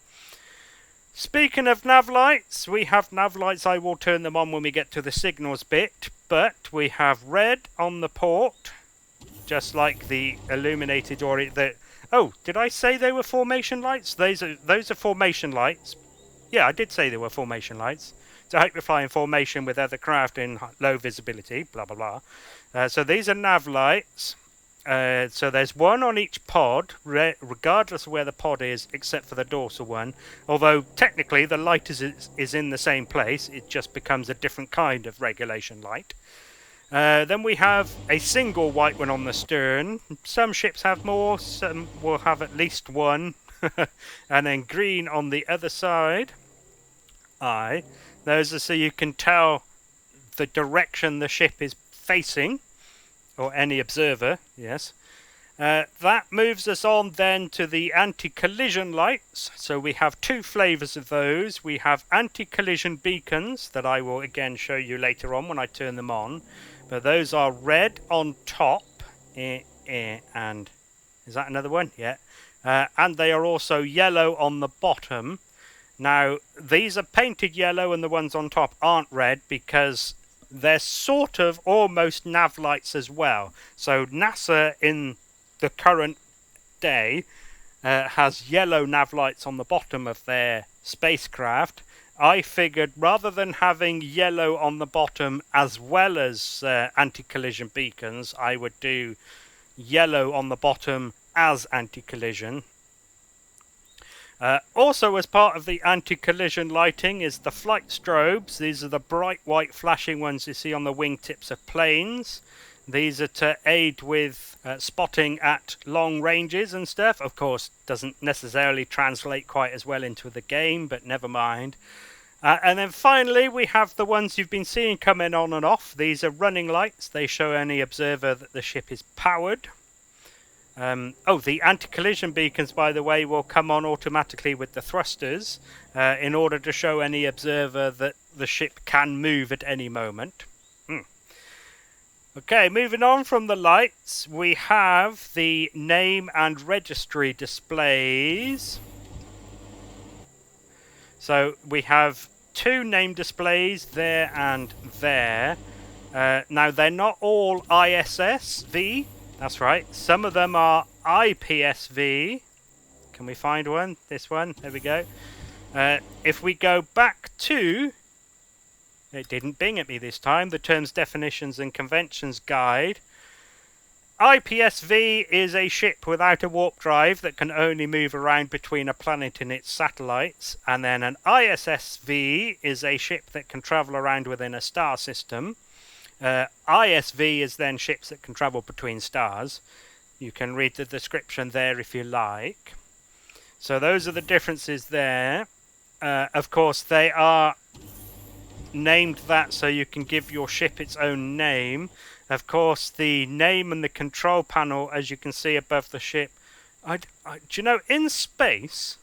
Speaking of nav lights, we have nav lights. I will turn them on when we get to the signals bit. But we have red on the port, just like the illuminated oh, did I say they were formation lights? Those are formation lights. Yeah, I did say they were formation lights. To help you fly in formation with other craft in low visibility, blah, blah, blah. So these are nav lights. So there's 1 on each pod, regardless of where the pod is, except for the dorsal one. Although, technically, the light is in the same place. It just becomes a different kind of regulation light. Then we have a single white one on the stern. Some ships have more, some will have at least 1. And then green on the other side. Those are so you can tell the direction the ship is facing, or any observer, yes. That moves us on then to the anti-collision lights. So we have 2 flavours of those. We have anti-collision beacons that I will again show you later on when I turn them on. But those are red on top, and is that another one? Yeah. And they are also yellow on the bottom. Now, these are painted yellow and the ones on top aren't red because they're sort of almost nav lights as well. So NASA in the current day has yellow nav lights on the bottom of their spacecraft. I figured rather than having yellow on the bottom as well as anti-collision beacons, I would do yellow on the bottom as anti-collision. Also, as part of the anti-collision lighting is the flight strobes. These are the bright white flashing ones you see on the wingtips of planes. These are to aid with spotting at long ranges and stuff. Of course, doesn't necessarily translate quite as well into the game, but never mind. And then finally, we have the ones you've been seeing coming on and off. These are running lights. They show any observer that the ship is powered. The anti-collision beacons, by the way, will come on automatically with the thrusters in order to show any observer that the ship can move at any moment. Okay, moving on from the lights, we have the name and registry displays. So we have 2 name displays there and there. Now, they're not all ISSV. That's right. Some of them are IPSV. Can we find one? This one. There we go. If we go back to It didn't bing at me this time. The Terms, Definitions and Conventions Guide. IPSV is a ship without a warp drive that can only move around between a planet and its satellites. And then an ISSV is a ship that can travel around within a star system. ISV is then ships that can travel between stars. You can read the description there if you like. So those are the differences there. Of course, they are named that so you can give your ship its own name. Of course, the name and the control panel, as you can see above the ship, do you know, in space,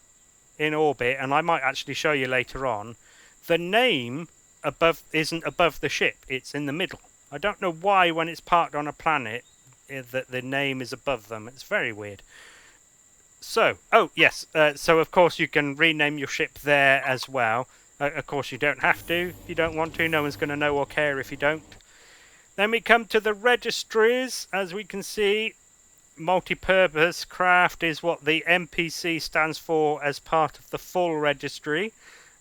in orbit, and I might actually show you later on, the name above isn't above the ship, it's in the middle. I don't know why when it's parked on a planet that the name is above them. It's very weird. So, oh yes, so of course you can rename your ship there as well. Of course you don't have to if you don't want to. No one's going to know or care if you don't. Then we come to the registries. As we can see, multi-purpose craft is what the MPC stands for as part of the full registry.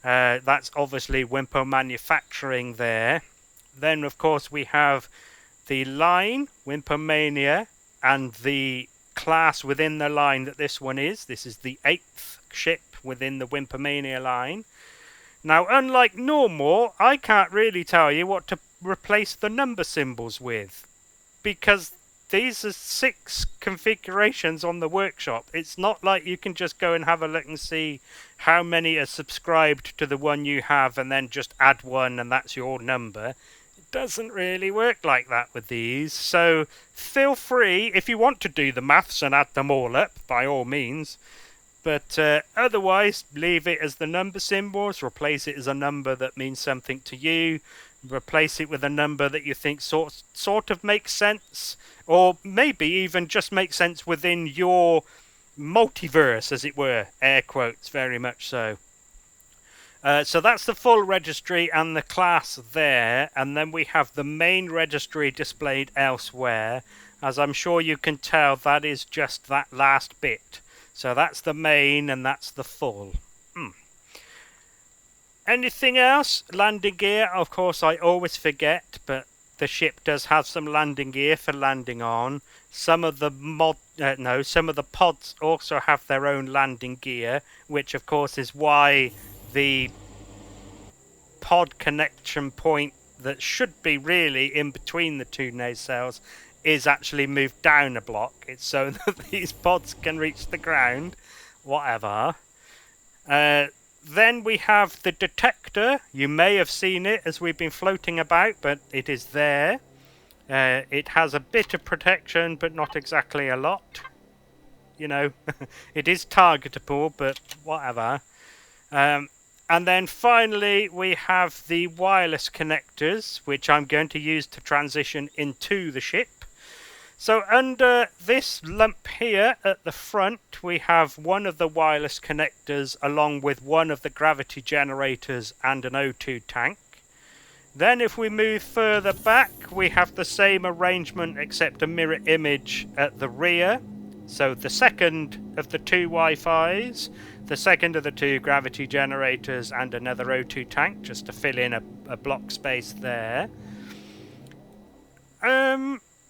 That's obviously Wimpomania manufacturing there. Then of course we have the line, Wimpomania, and the class within the line that this one is. This is the 8th ship within the Wimpomania line. Now, unlike normal, I can't really tell you what to replace the number symbols with, because these are 6 configurations on the workshop. It's not like you can just go and have a look and see how many are subscribed to the one you have and then just add one and that's your number. It doesn't really work like that with these. So feel free, if you want to do the maths and add them all up, by all means. But otherwise, leave it as the number symbols, replace it as a number that means something to you, replace it with a number that you think sort of makes sense, or maybe even just makes sense within your multiverse, as it were, air quotes, very much so. So that's the full registry and the class there, and then we have the main registry displayed elsewhere. As I'm sure you can tell, that is just that last bit. So that's the main and that's the full. Anything else? Landing gear, of course I always forget, but the ship does have some landing gear for landing on. Some of the pods also have their own landing gear, which of course is why the pod connection point that should be really in between the 2 nacelles is actually moved down a block. It's so that these pods can reach the ground. Whatever. Then we have the detector. You may have seen it as we've been floating about, but it is there. It has a bit of protection, but not exactly a lot. You know, it is targetable, but whatever. And then finally we have the wireless connectors, which I'm going to use to transition into the ship. So under this lump here at the front, we have one of the wireless connectors along with one of the gravity generators and an O2 tank. Then if we move further back, we have the same arrangement except a mirror image at the rear. So the second of the 2 Wi-Fis, the second of the 2 gravity generators and another O2 tank, just to fill in a block space there.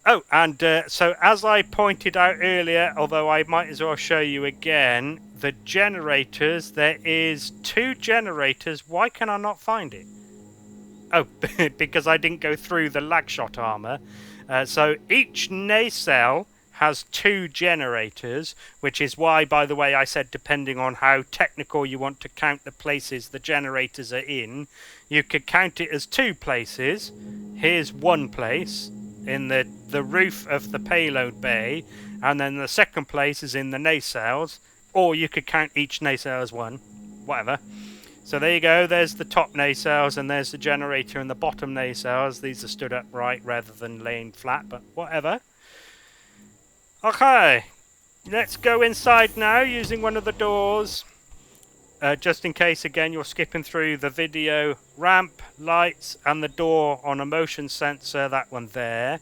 Oh, and so as I pointed out earlier, although I might as well show you again, the generators, there is 2 generators. Why can I not find it? Oh, because I didn't go through the lag shot armor. So each nacelle has 2 generators, which is why, by the way, I said depending on how technical you want to count the places the generators are in, you could count it as 2 places. Here's 1 place in the roof of the payload bay, and then the second place is in the nacelles, or you could count each nacelle as 1, whatever. So there you go, there's the top nacelles and there's the generator in the bottom nacelles. These are stood upright rather than laying flat, but whatever. Okay, let's go inside now using one of the doors. Just in case, again, you're skipping through the video. Ramp, lights, and the door on a motion sensor, that one there.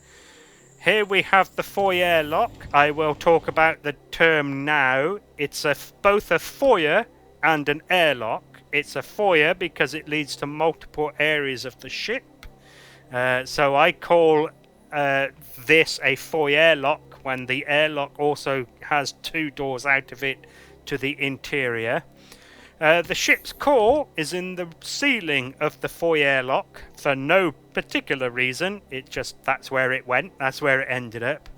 Here we have the foyer lock. I will talk about the term now. It's both a foyer and an airlock. it's a foyer because it leads to multiple areas of the ship. So I call this a foyer lock when the airlock also has 2 doors out of it to the interior. The ship's core is in the ceiling of the foyer lock for no particular reason. That's where it went, that's where it ended up.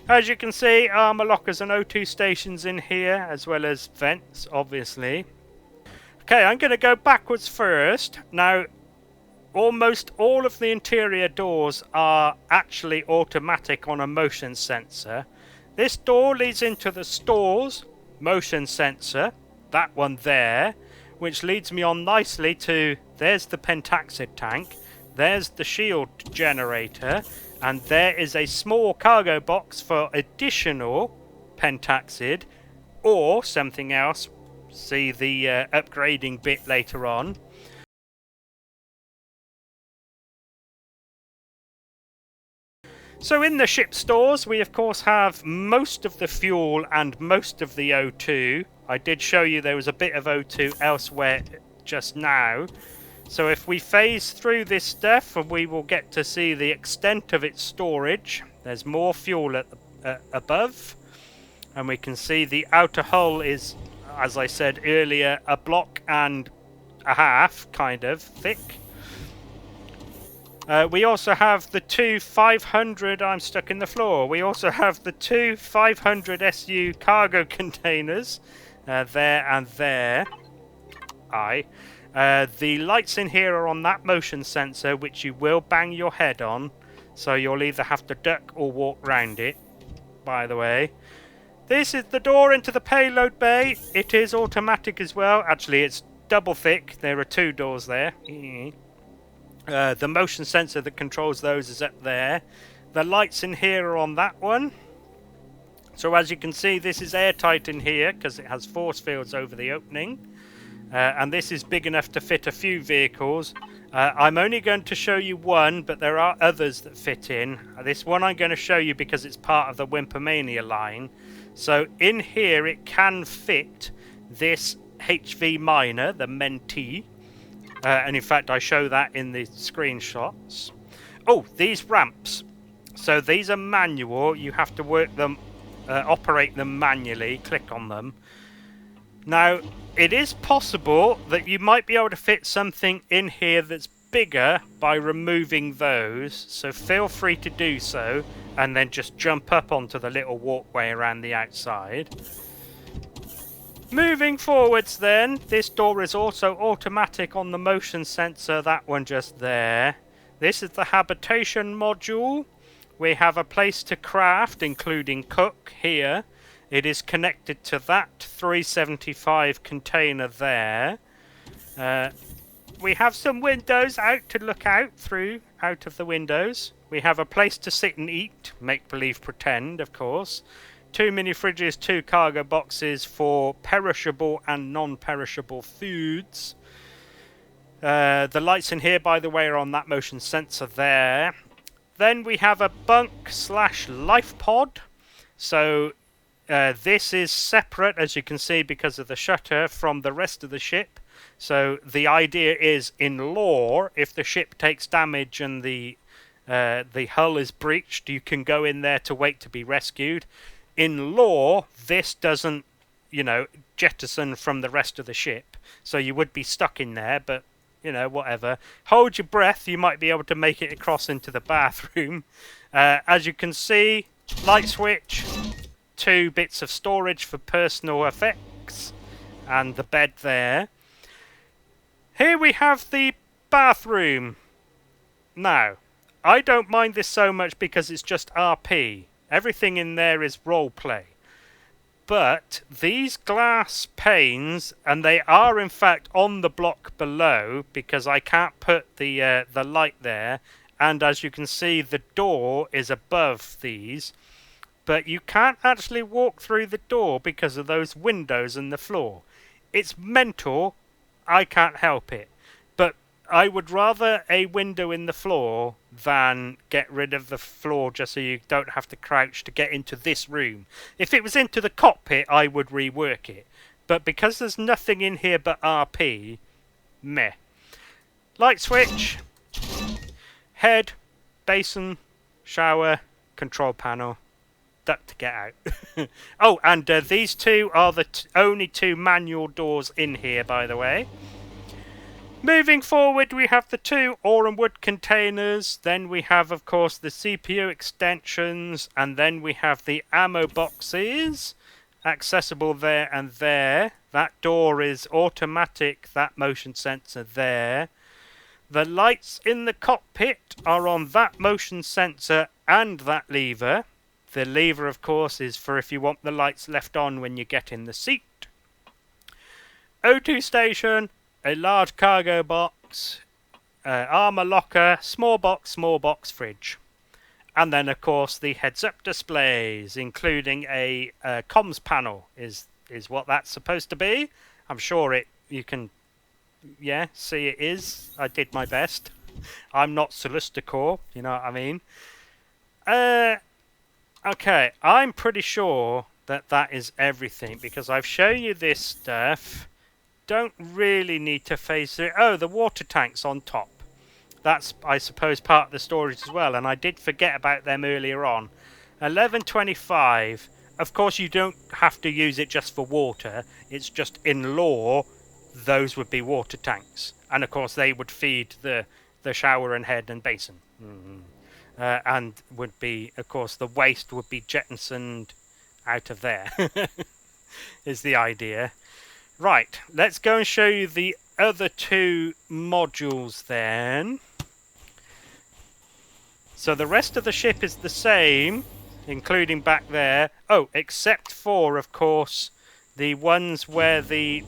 As you can see, armor lockers and O2 stations in here, as well as vents, obviously. Okay, I'm going to go backwards first. Now, almost all of the interior doors are actually automatic on a motion sensor. This door leads into the stores motion sensor, that one there, which leads me on nicely to, there's the pentaxid tank, there's the shield generator, and there is a small cargo box for additional pentaxid or something else. See the upgrading bit later on. So in the ship stores, we of course have most of the fuel and most of the O2. I did show you there was a bit of O2 elsewhere just now. So if we phase through this stuff, we will get to see the extent of its storage. There's more fuel above. And we can see the outer hull is, as I said earlier, a block and a half, kind of, thick. We also have the 2 500, I'm stuck in the floor. We also have the 2 500 SU cargo containers, there and there. The lights in here are on that motion sensor, which you will bang your head on. So you'll either have to duck or walk round it, by the way. This is the door into the payload bay. It is automatic as well. Actually, it's double thick. There are 2 doors there. The motion sensor that controls those is up there. The lights in here are on that one. So as you can see, this is airtight in here because it has force fields over the opening. And this is big enough to fit a few vehicles. I'm only going to show you one, but there are others that fit in. This one I'm going to show you because it's part of the Wimpomania line. So in here it can fit this HV miner, the Mentee. And in fact, I show that in the screenshots. Oh, these ramps. So these are manual. You have to work them, operate them manually. Click on them. Now, it is possible that you might be able to fit something in here that's bigger by removing those. So feel free to do so. And then just jump up onto the little walkway around the outside. Moving forwards then, this door is also automatic on the motion sensor, that one just there. This is the habitation module. We have a place to craft, including cook here. It is connected to that 375 container there. We have some windows out to look out of the windows. We have a place to sit and eat, make believe pretend, of course. 2 mini fridges, 2 cargo boxes for perishable and non-perishable foods. The lights in here, by the way, are on that motion sensor there. Then we have a bunk/life pod. So this is separate, as you can see, because of the shutter from the rest of the ship. So the idea is, in lore, if the ship takes damage and the hull is breached, you can go in there to wait to be rescued. In lore, this doesn't, jettison from the rest of the ship. So you would be stuck in there, but, whatever. Hold your breath, you might be able to make it across into the bathroom. As you can see, light switch, 2 bits of storage for personal effects, and the bed there. Here we have the bathroom. Now, I don't mind this so much because it's just RP. Everything in there is roleplay. But these glass panes, and they are in fact on the block below because I can't put the light there. And as you can see, the door is above these. But you can't actually walk through the door because of those windows in the floor. It's mental. I can't help it. But I would rather a window in the floor than get rid of the floor just so you don't have to crouch to get into this room. If it was into the cockpit, I would rework it. But because there's nothing in here but RP, meh. Light switch, head, basin, shower, control panel, duct to get out. Oh, and these two are the only two manual doors in here, by the way. Moving forward, we have the two ore and wood containers. Then we have, of course, the CPU extensions. And then we have the ammo boxes. Accessible there and there. That door is automatic, that motion sensor there. The lights in the cockpit are on that motion sensor and that lever. The lever, of course, is for if you want the lights left on when you get in the seat. O2 station, a large cargo box, armor locker, small box, fridge. And then, of course, the heads-up displays, including a comms panel is what that's supposed to be. I'm sure you can, yeah, see it is. I did my best. I'm not Solsticore, you know what I mean? Okay, I'm pretty sure that is everything, because I've shown you this stuff. Don't really need to face it. Oh, the water tanks on top. That's, I suppose, part of the storage as well, and I did forget about them earlier on. 1125. Of course, you don't have to use it just for water. It's just in lore, those would be water tanks. And, of course, they would feed the shower and head and basin. And would be, of course, the waste would be jettisoned out of there, is the idea. Right, let's go and show you the other two modules then. So the rest of the ship is the same, including back there. Oh, except for, of course, the ones where the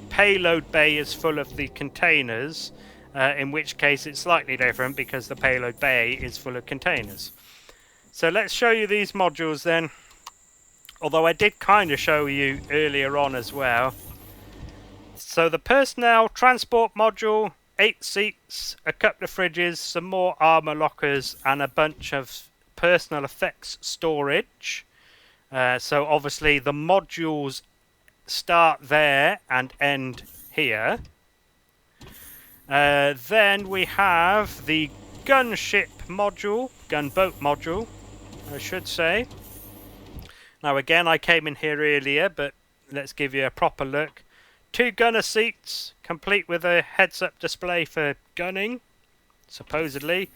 payload bay is full of the containers, in which case it's slightly different because the payload bay is full of containers. So let's show you these modules then. Although I did kind of show you earlier on as well. So the personnel transport module, 8 seats, a couple of fridges, some more armor lockers, and a bunch of personal effects storage. So obviously the modules start there and end here. Then we have the gunship module, gunboat module, I should say. Now again, I came in here earlier, but let's give you a proper look. 2 gunner seats, complete with a heads-up display for gunning, supposedly.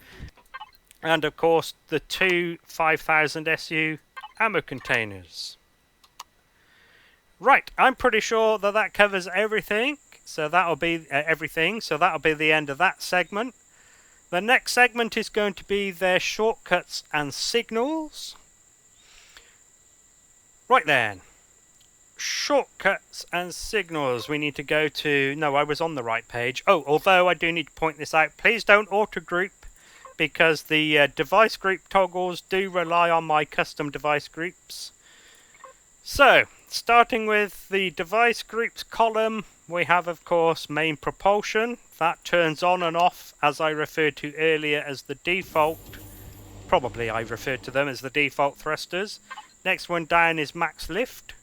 And of course, the 2 5000 SU ammo containers. Right, I'm pretty sure that covers everything. So that'll be everything. So that'll be the end of that segment. The next segment is going to be their shortcuts and signals. Right then. Shortcuts and signals. We need to go to... No, I was on the right page. Oh, although I do need to point this out. Please don't auto-group, because the device group toggles do rely on my custom device groups. So, starting with the device groups column, we have, of course, main propulsion. That turns on and off, as I referred to earlier, as the default. Probably I referred to them as the default thrusters. Next one down is max lift.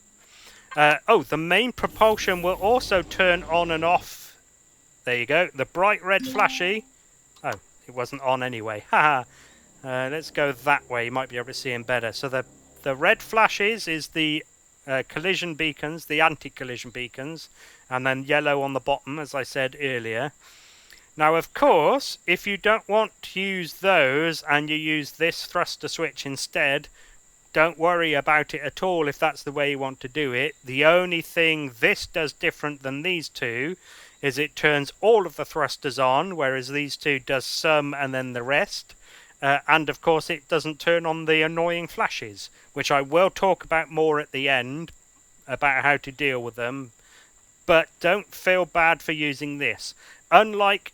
The main propulsion will also turn on and off. There you go. The bright red flashy. Oh, it wasn't on anyway. Haha. Let's go that way. You might be able to see him better. So the red flashes is the collision beacons, the anti-collision beacons, and then yellow on the bottom, as I said earlier. Now, of course, if you don't want to use those and you use this thruster switch instead, don't worry about it at all if that's the way you want to do it. The only thing this does different than these two is it turns all of the thrusters on, whereas these two does some and then the rest. And of course it doesn't turn on the annoying flashes, which I will talk about more at the end, about how to deal with them. But don't feel bad for using this. Unlike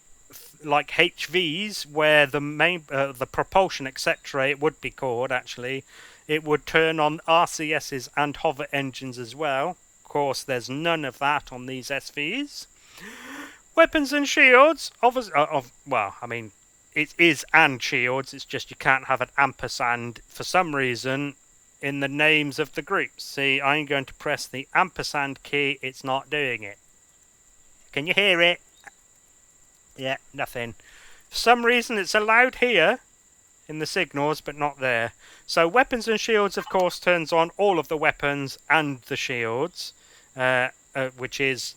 like HVs, where the main the propulsion, etc., it would be called actually, it would turn on RCSs and hover engines as well. Of course, there's none of that on these SVs. Weapons and shields, obviously, well, I mean, it is and shields. It's just you can't have an ampersand for some reason in the names of the groups. See, I'm going to press the ampersand key. It's not doing it. Can you hear it? Yeah, nothing. For some reason it's allowed here in the signals, but not there. So weapons and shields, of course, turns on all of the weapons and the shields, which is,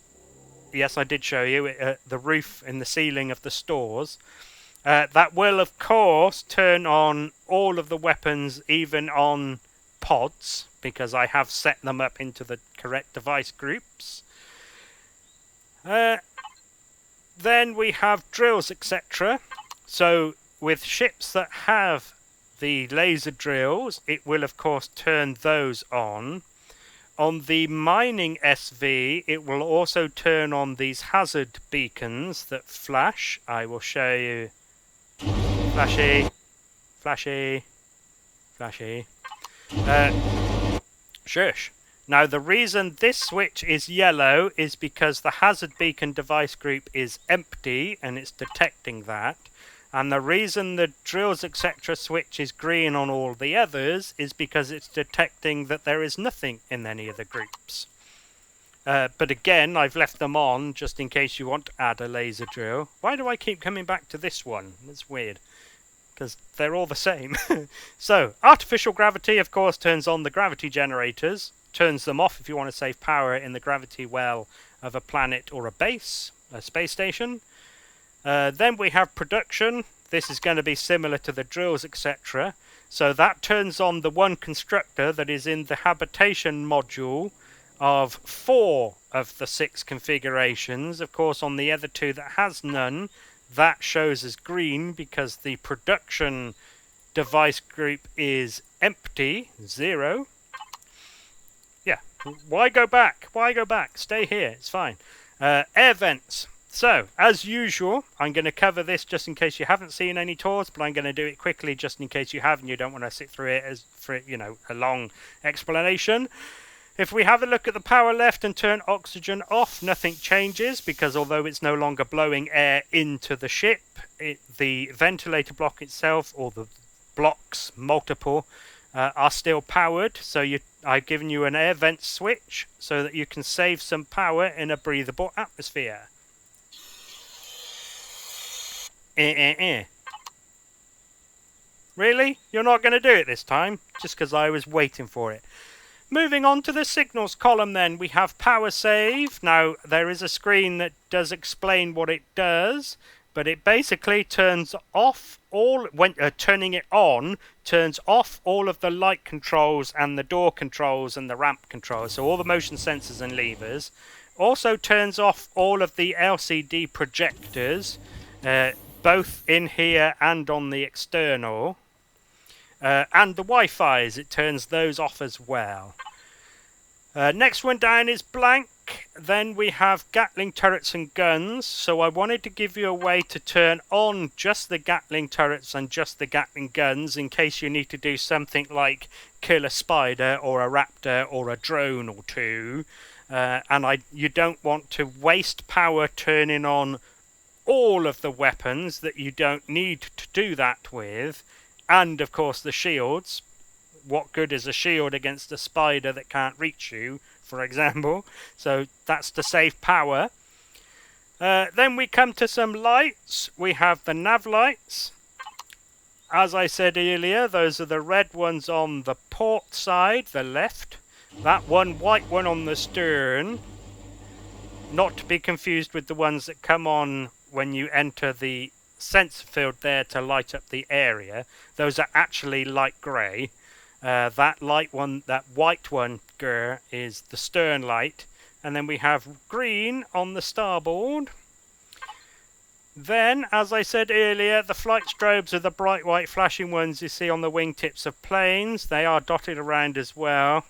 yes, I did show you, the roof in the ceiling of the stores. That will, of course, turn on all of the weapons, even on pods, because I have set them up into the correct device groups. Then we have drills, etc. So with ships that have the laser drills, it will of course turn those on. On the mining SV, it will also turn on these hazard beacons that flash. I will show you. Flashy, flashy, flashy. Shush. Now the reason this switch is yellow is because the hazard beacon device group is empty and it's detecting that. And the reason the drills etc. switch is green on all the others is because it's detecting that there is nothing in any of the groups. But again, I've left them on just in case you want to add a laser drill. Why do I keep coming back to this one? It's weird. Because they're all the same. So, artificial gravity, of course, turns on the gravity generators. Turns them off if you want to save power in the gravity well of a planet or a base, a space station. Then we have production. This is going to be similar to the drills, etc. So that turns on the one constructor that is in the habitation module of 4 of the 6 configurations. Of course, on the other 2 that has none, that shows as green because the production device group is empty, 0. Yeah, why go back? Why go back? Stay here, it's fine. Air vents. So, as usual, I'm going to cover this just in case you haven't seen any tours, but I'm going to do it quickly just in case you have and you don't want to sit through it as for, you know, a long explanation. If we have a look at the power left and turn oxygen off, nothing changes because although it's no longer blowing air into the ship, the ventilator block itself, or the blocks, multiple, are still powered. So I've given you an air vent switch so that you can save some power in a breathable atmosphere. Really? You're not going to do it this time? Just because I was waiting for it. Moving on to the signals column then, we have power save. Now, there is a screen that does explain what it does, but it basically turns off all, when turning it on, turns off all of the light controls and the door controls and the ramp controls, so all the motion sensors and levers. Also turns off all of the LCD projectors, both in here and on the external. And the Wi-Fi's, it turns those off as well. Next one down is blank. Then we have Gatling turrets and guns. So I wanted to give you a way to turn on just the Gatling turrets and just the Gatling guns in case you need to do something like kill a spider or a raptor or a drone or two. And you don't want to waste power turning on all of the weapons that you don't need to do that with. And, of course, the shields. What good is a shield against a spider that can't reach you, for example? So that's to save power. Then we come to some lights. We have the nav lights. As I said earlier, those are the red ones on the port side, the left. That one white one on the stern. Not to be confused with the ones that come on when you enter the sensor field there to light up the area. Those are actually light grey. That light one, that white one, is the stern light. And then we have green on the starboard. Then, as I said earlier, the flight strobes are the bright white flashing ones you see on the wingtips of planes. They are dotted around as well.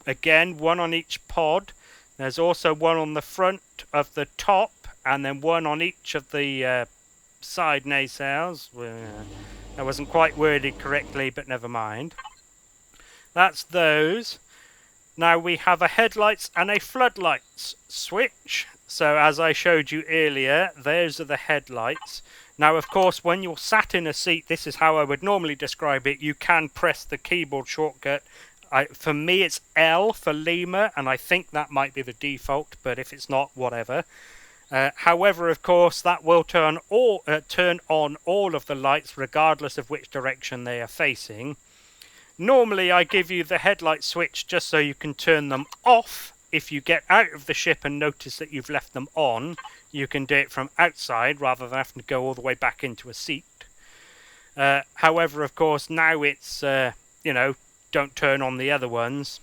Again, one on each pod. There's also one on the front of the top, and then one on each of the side nacelles. That wasn't quite worded correctly, but never mind. That's those. Now we have a headlights and a floodlights switch. So as I showed you earlier, those are the headlights. Now, of course, when you're sat in a seat, this is how I would normally describe it. You can press the keyboard shortcut For me, it's L for Lima, and I think that might be the default, but if it's not, whatever. However, of course, that will turn on all of the lights, regardless of which direction they are facing. Normally, I give you the headlight switch just so you can turn them off. If you get out of the ship and notice that you've left them on, you can do it from outside rather than having to go all the way back into a seat. However, of course, now it's, don't turn on the other ones.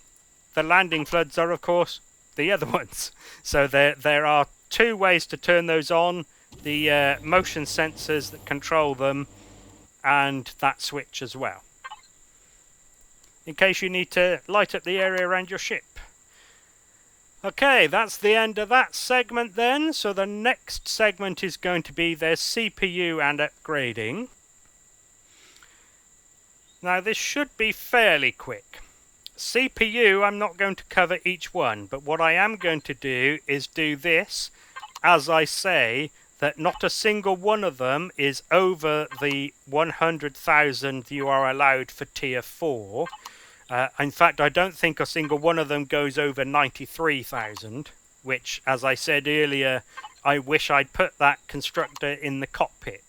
The landing floods are, of course, the other ones. So there are two ways to turn those on. The motion sensors that control them and that switch as well. In case you need to light up the area around your ship. Okay, that's the end of that segment then. So the next segment is going to be their CPU and upgrading. Now this should be fairly quick. CPU, I'm not going to cover each one, but what I am going to do is do this, as I say, that not a single one of them is over the 100,000 you are allowed for tier 4. In fact, I don't think a single one of them goes over 93,000, which, as I said earlier, I wish I'd put that constructor in the cockpit.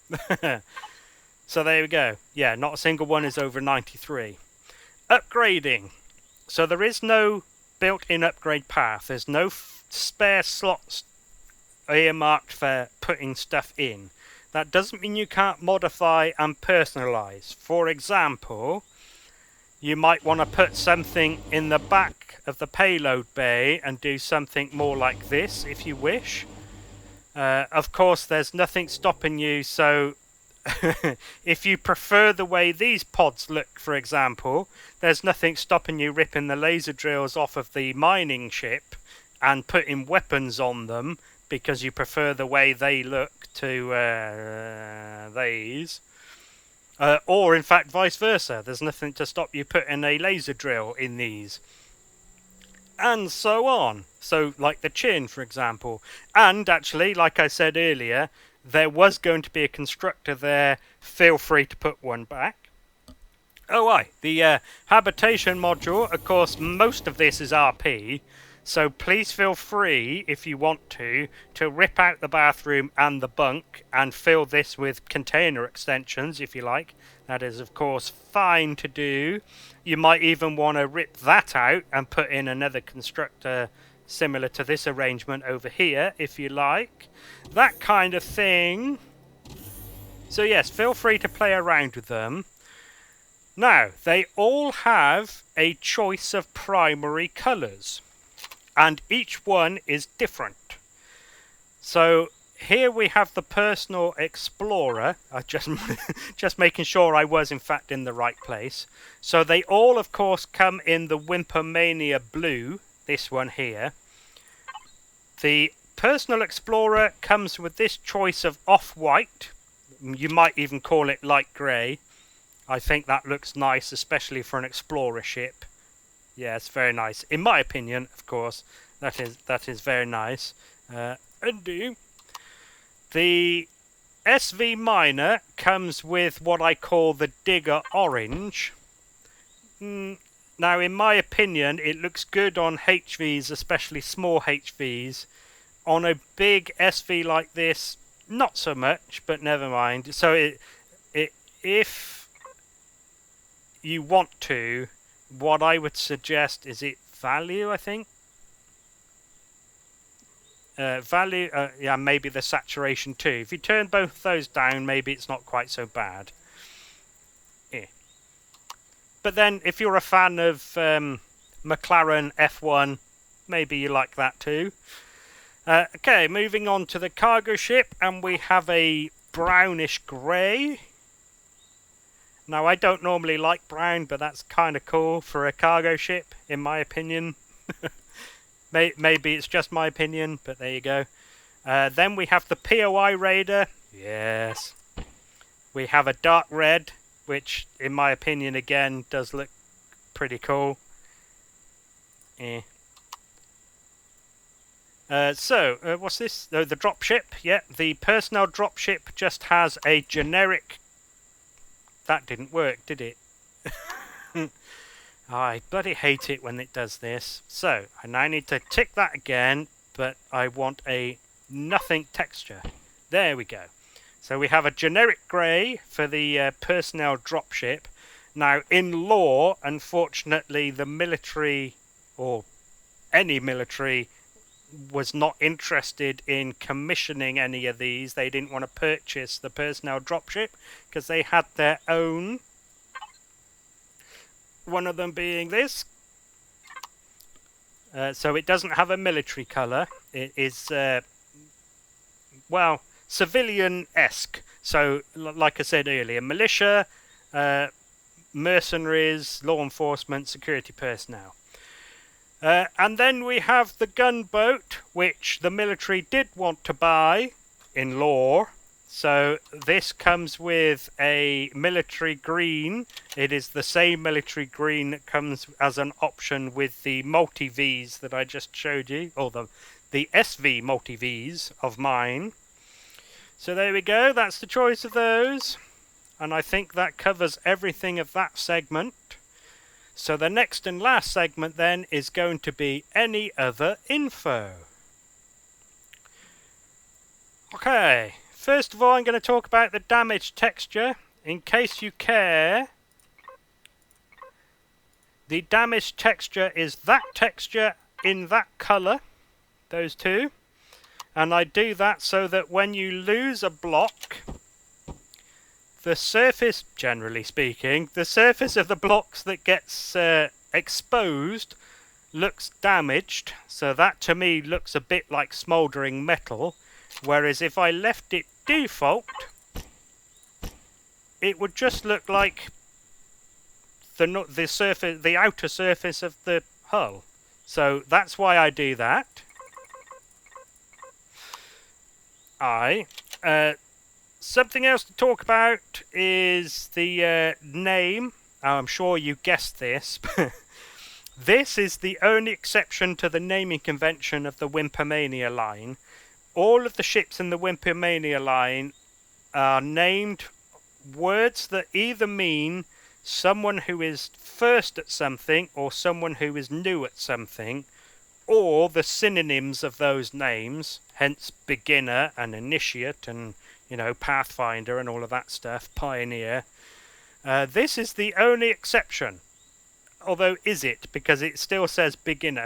So there we go. Yeah, not a single one is over 93. Upgrading. So there is no built-in upgrade path. There's no spare slots earmarked for putting stuff in. That doesn't mean you can't modify and personalize. For example, you might want to put something in the back of the payload bay and do something more like this if you wish. Of course, there's nothing stopping you, so if you prefer the way these pods look, for example, there's nothing stopping you ripping the laser drills off of the mining ship and putting weapons on them because you prefer the way they look to these. Or, in fact, vice versa. There's nothing to stop you putting a laser drill in these. And so on. So, like the chin, for example. And, actually, like I said earlier, there was going to be a constructor there. Feel free to put one back. Oh, the habitation module, of course, most of this is RP. So please feel free, if you want to rip out the bathroom and the bunk and fill this with container extensions, if you like. That is, of course, fine to do. You might even want to rip that out and put in another constructor similar to this arrangement over here, if you like. That kind of thing. So yes, feel free to play around with them. Now, they all have a choice of primary colours. And each one is different. So here we have the personal explorer. I just making sure I was in fact in the right place. So they all, of course, come in the Wimpomania blue. This one here. The personal explorer comes with this choice of off-white. You might even call it light grey. I think that looks nice, especially for an explorer ship. Yeah, it's very nice. In my opinion, of course, that is very nice. Undo. The SV Miner comes with what I call the Digger Orange. Now, in my opinion, it looks good on HVs, especially small HVs. On a big SV like this, not so much, but never mind. So, if you want to, what I would suggest is it value, I think. Value, yeah, maybe the saturation too. If you turn both of those down, maybe it's not quite so bad. Yeah. But then, if you're a fan of McLaren F1, maybe you like that too. Okay, moving on to the cargo ship, and we have a brownish grey. Now, I don't normally like brown, but that's kind of cool for a cargo ship, in my opinion. Maybe it's just my opinion, but there you go. Then we have the POI Raider. Yes. We have a dark red, which, in my opinion, again, does look pretty cool. Eh. What's this? Oh, the dropship. Yeah, the personnel dropship just has a generic... That didn't work, did it? I bloody hate it when it does this. So, I now need to tick that again, but I want a nothing texture. There we go. So we have a generic grey for the personnel dropship. Now, in law, unfortunately, the military, or any military, was not interested in commissioning any of these. They didn't want to purchase the personnel dropship because they had their own. One of them being this. So it doesn't have a military colour. It is, well, civilian-esque. So, like I said earlier, militia, mercenaries, law enforcement, security personnel. And then we have the gunboat, which the military did want to buy in law. So this comes with a military green. It is the same military green that comes as an option with the multi-Vs that I just showed you, or the SV multi-Vs of mine. So there we go, that's the choice of those. And I think that covers everything of that segment. So the next and last segment then is going to be any other info. Okay, first of all I'm going to talk about the damage texture. In case you care, the damage texture is that texture in that colour, those two. And I do that so that when you lose a block, the surface, generally speaking, the surface of the blocks that gets exposed looks damaged. So that to me looks a bit like smouldering metal. Whereas if I left it default, it would just look like the outer surface of the hull. So that's why I do that. Something else to talk about is the name. I'm sure you guessed this. This is the only exception to the naming convention of the Wimpomania line. All of the ships in the Wimpomania line are named words that either mean someone who is first at something or someone who is new at something, or the synonyms of those names, hence beginner and initiate and, you know, pathfinder and all of that stuff, pioneer. This is the only exception. Although, is it? Because it still says beginner.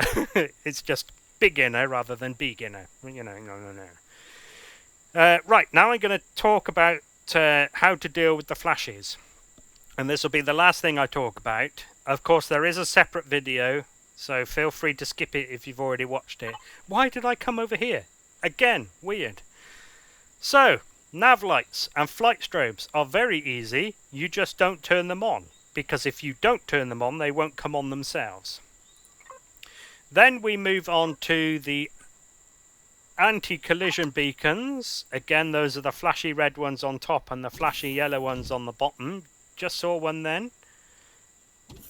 It's just beginner rather than beginner. You know, no. Right, now I'm going to talk about how to deal with the flashes. And this will be the last thing I talk about. Of course, there is a separate video, so feel free to skip it if you've already watched it. Why did I come over here? Again, weird. So, nav lights and flight strobes are very easy. You just don't turn them on, because if you don't turn them on, they won't come on themselves. Then we move on to the anti-collision beacons. Again, those are the flashy red ones on top and the flashy yellow ones on the bottom. Just saw one then.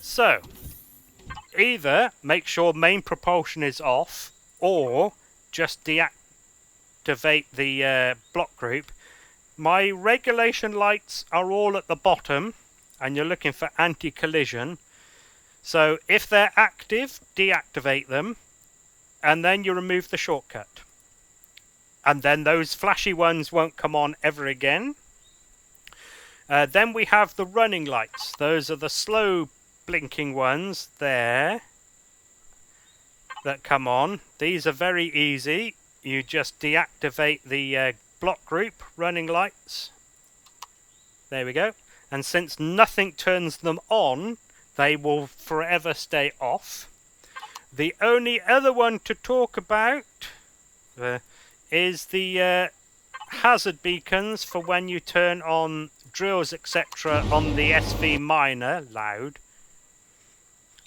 So, either make sure main propulsion is off, or just deactivate the block group. My regulation lights are all at the bottom, and you're looking for anti-collision. So if they're active, deactivate them, and then you remove the shortcut. And then those flashy ones won't come on ever again. Then we have the running lights. Those are the slow blinking ones there that come on. These are very easy. You just deactivate the block group running lights. There we go. And since nothing turns them on, they will forever stay off. The only other one to talk about is the hazard beacons for when you turn on drills, etc. on the SV minor loud.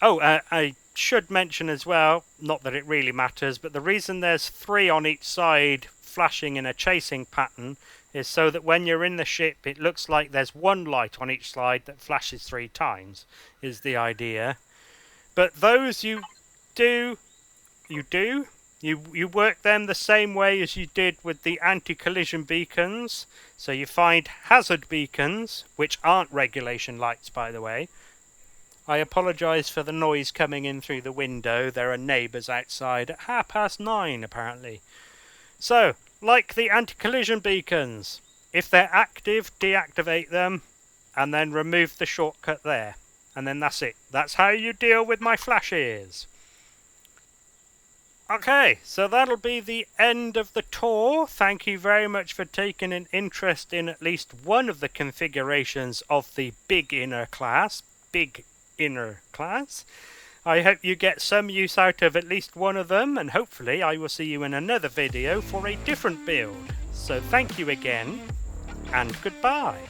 Oh, I should mention as well, not that it really matters, but the reason there's 3 on each side flashing in a chasing pattern is so that when you're in the ship, it looks like there's 1 light on each side that flashes 3 times, is the idea. But those you work them the same way as you did with the anti-collision beacons. So you find hazard beacons, which aren't regulation lights, by the way. I apologise for the noise coming in through the window. There are neighbours outside at 9:30 apparently. So, like the anti-collision beacons, if they're active, deactivate them and then remove the shortcut there. And then that's it. That's how you deal with my flashes. Okay, so that'll be the end of the tour. Thank you very much for taking an interest in at least one of the configurations of the Biginner class. Biginner class. I hope you get some use out of at least one of them, and hopefully I will see you in another video for a different build. So thank you again, and goodbye.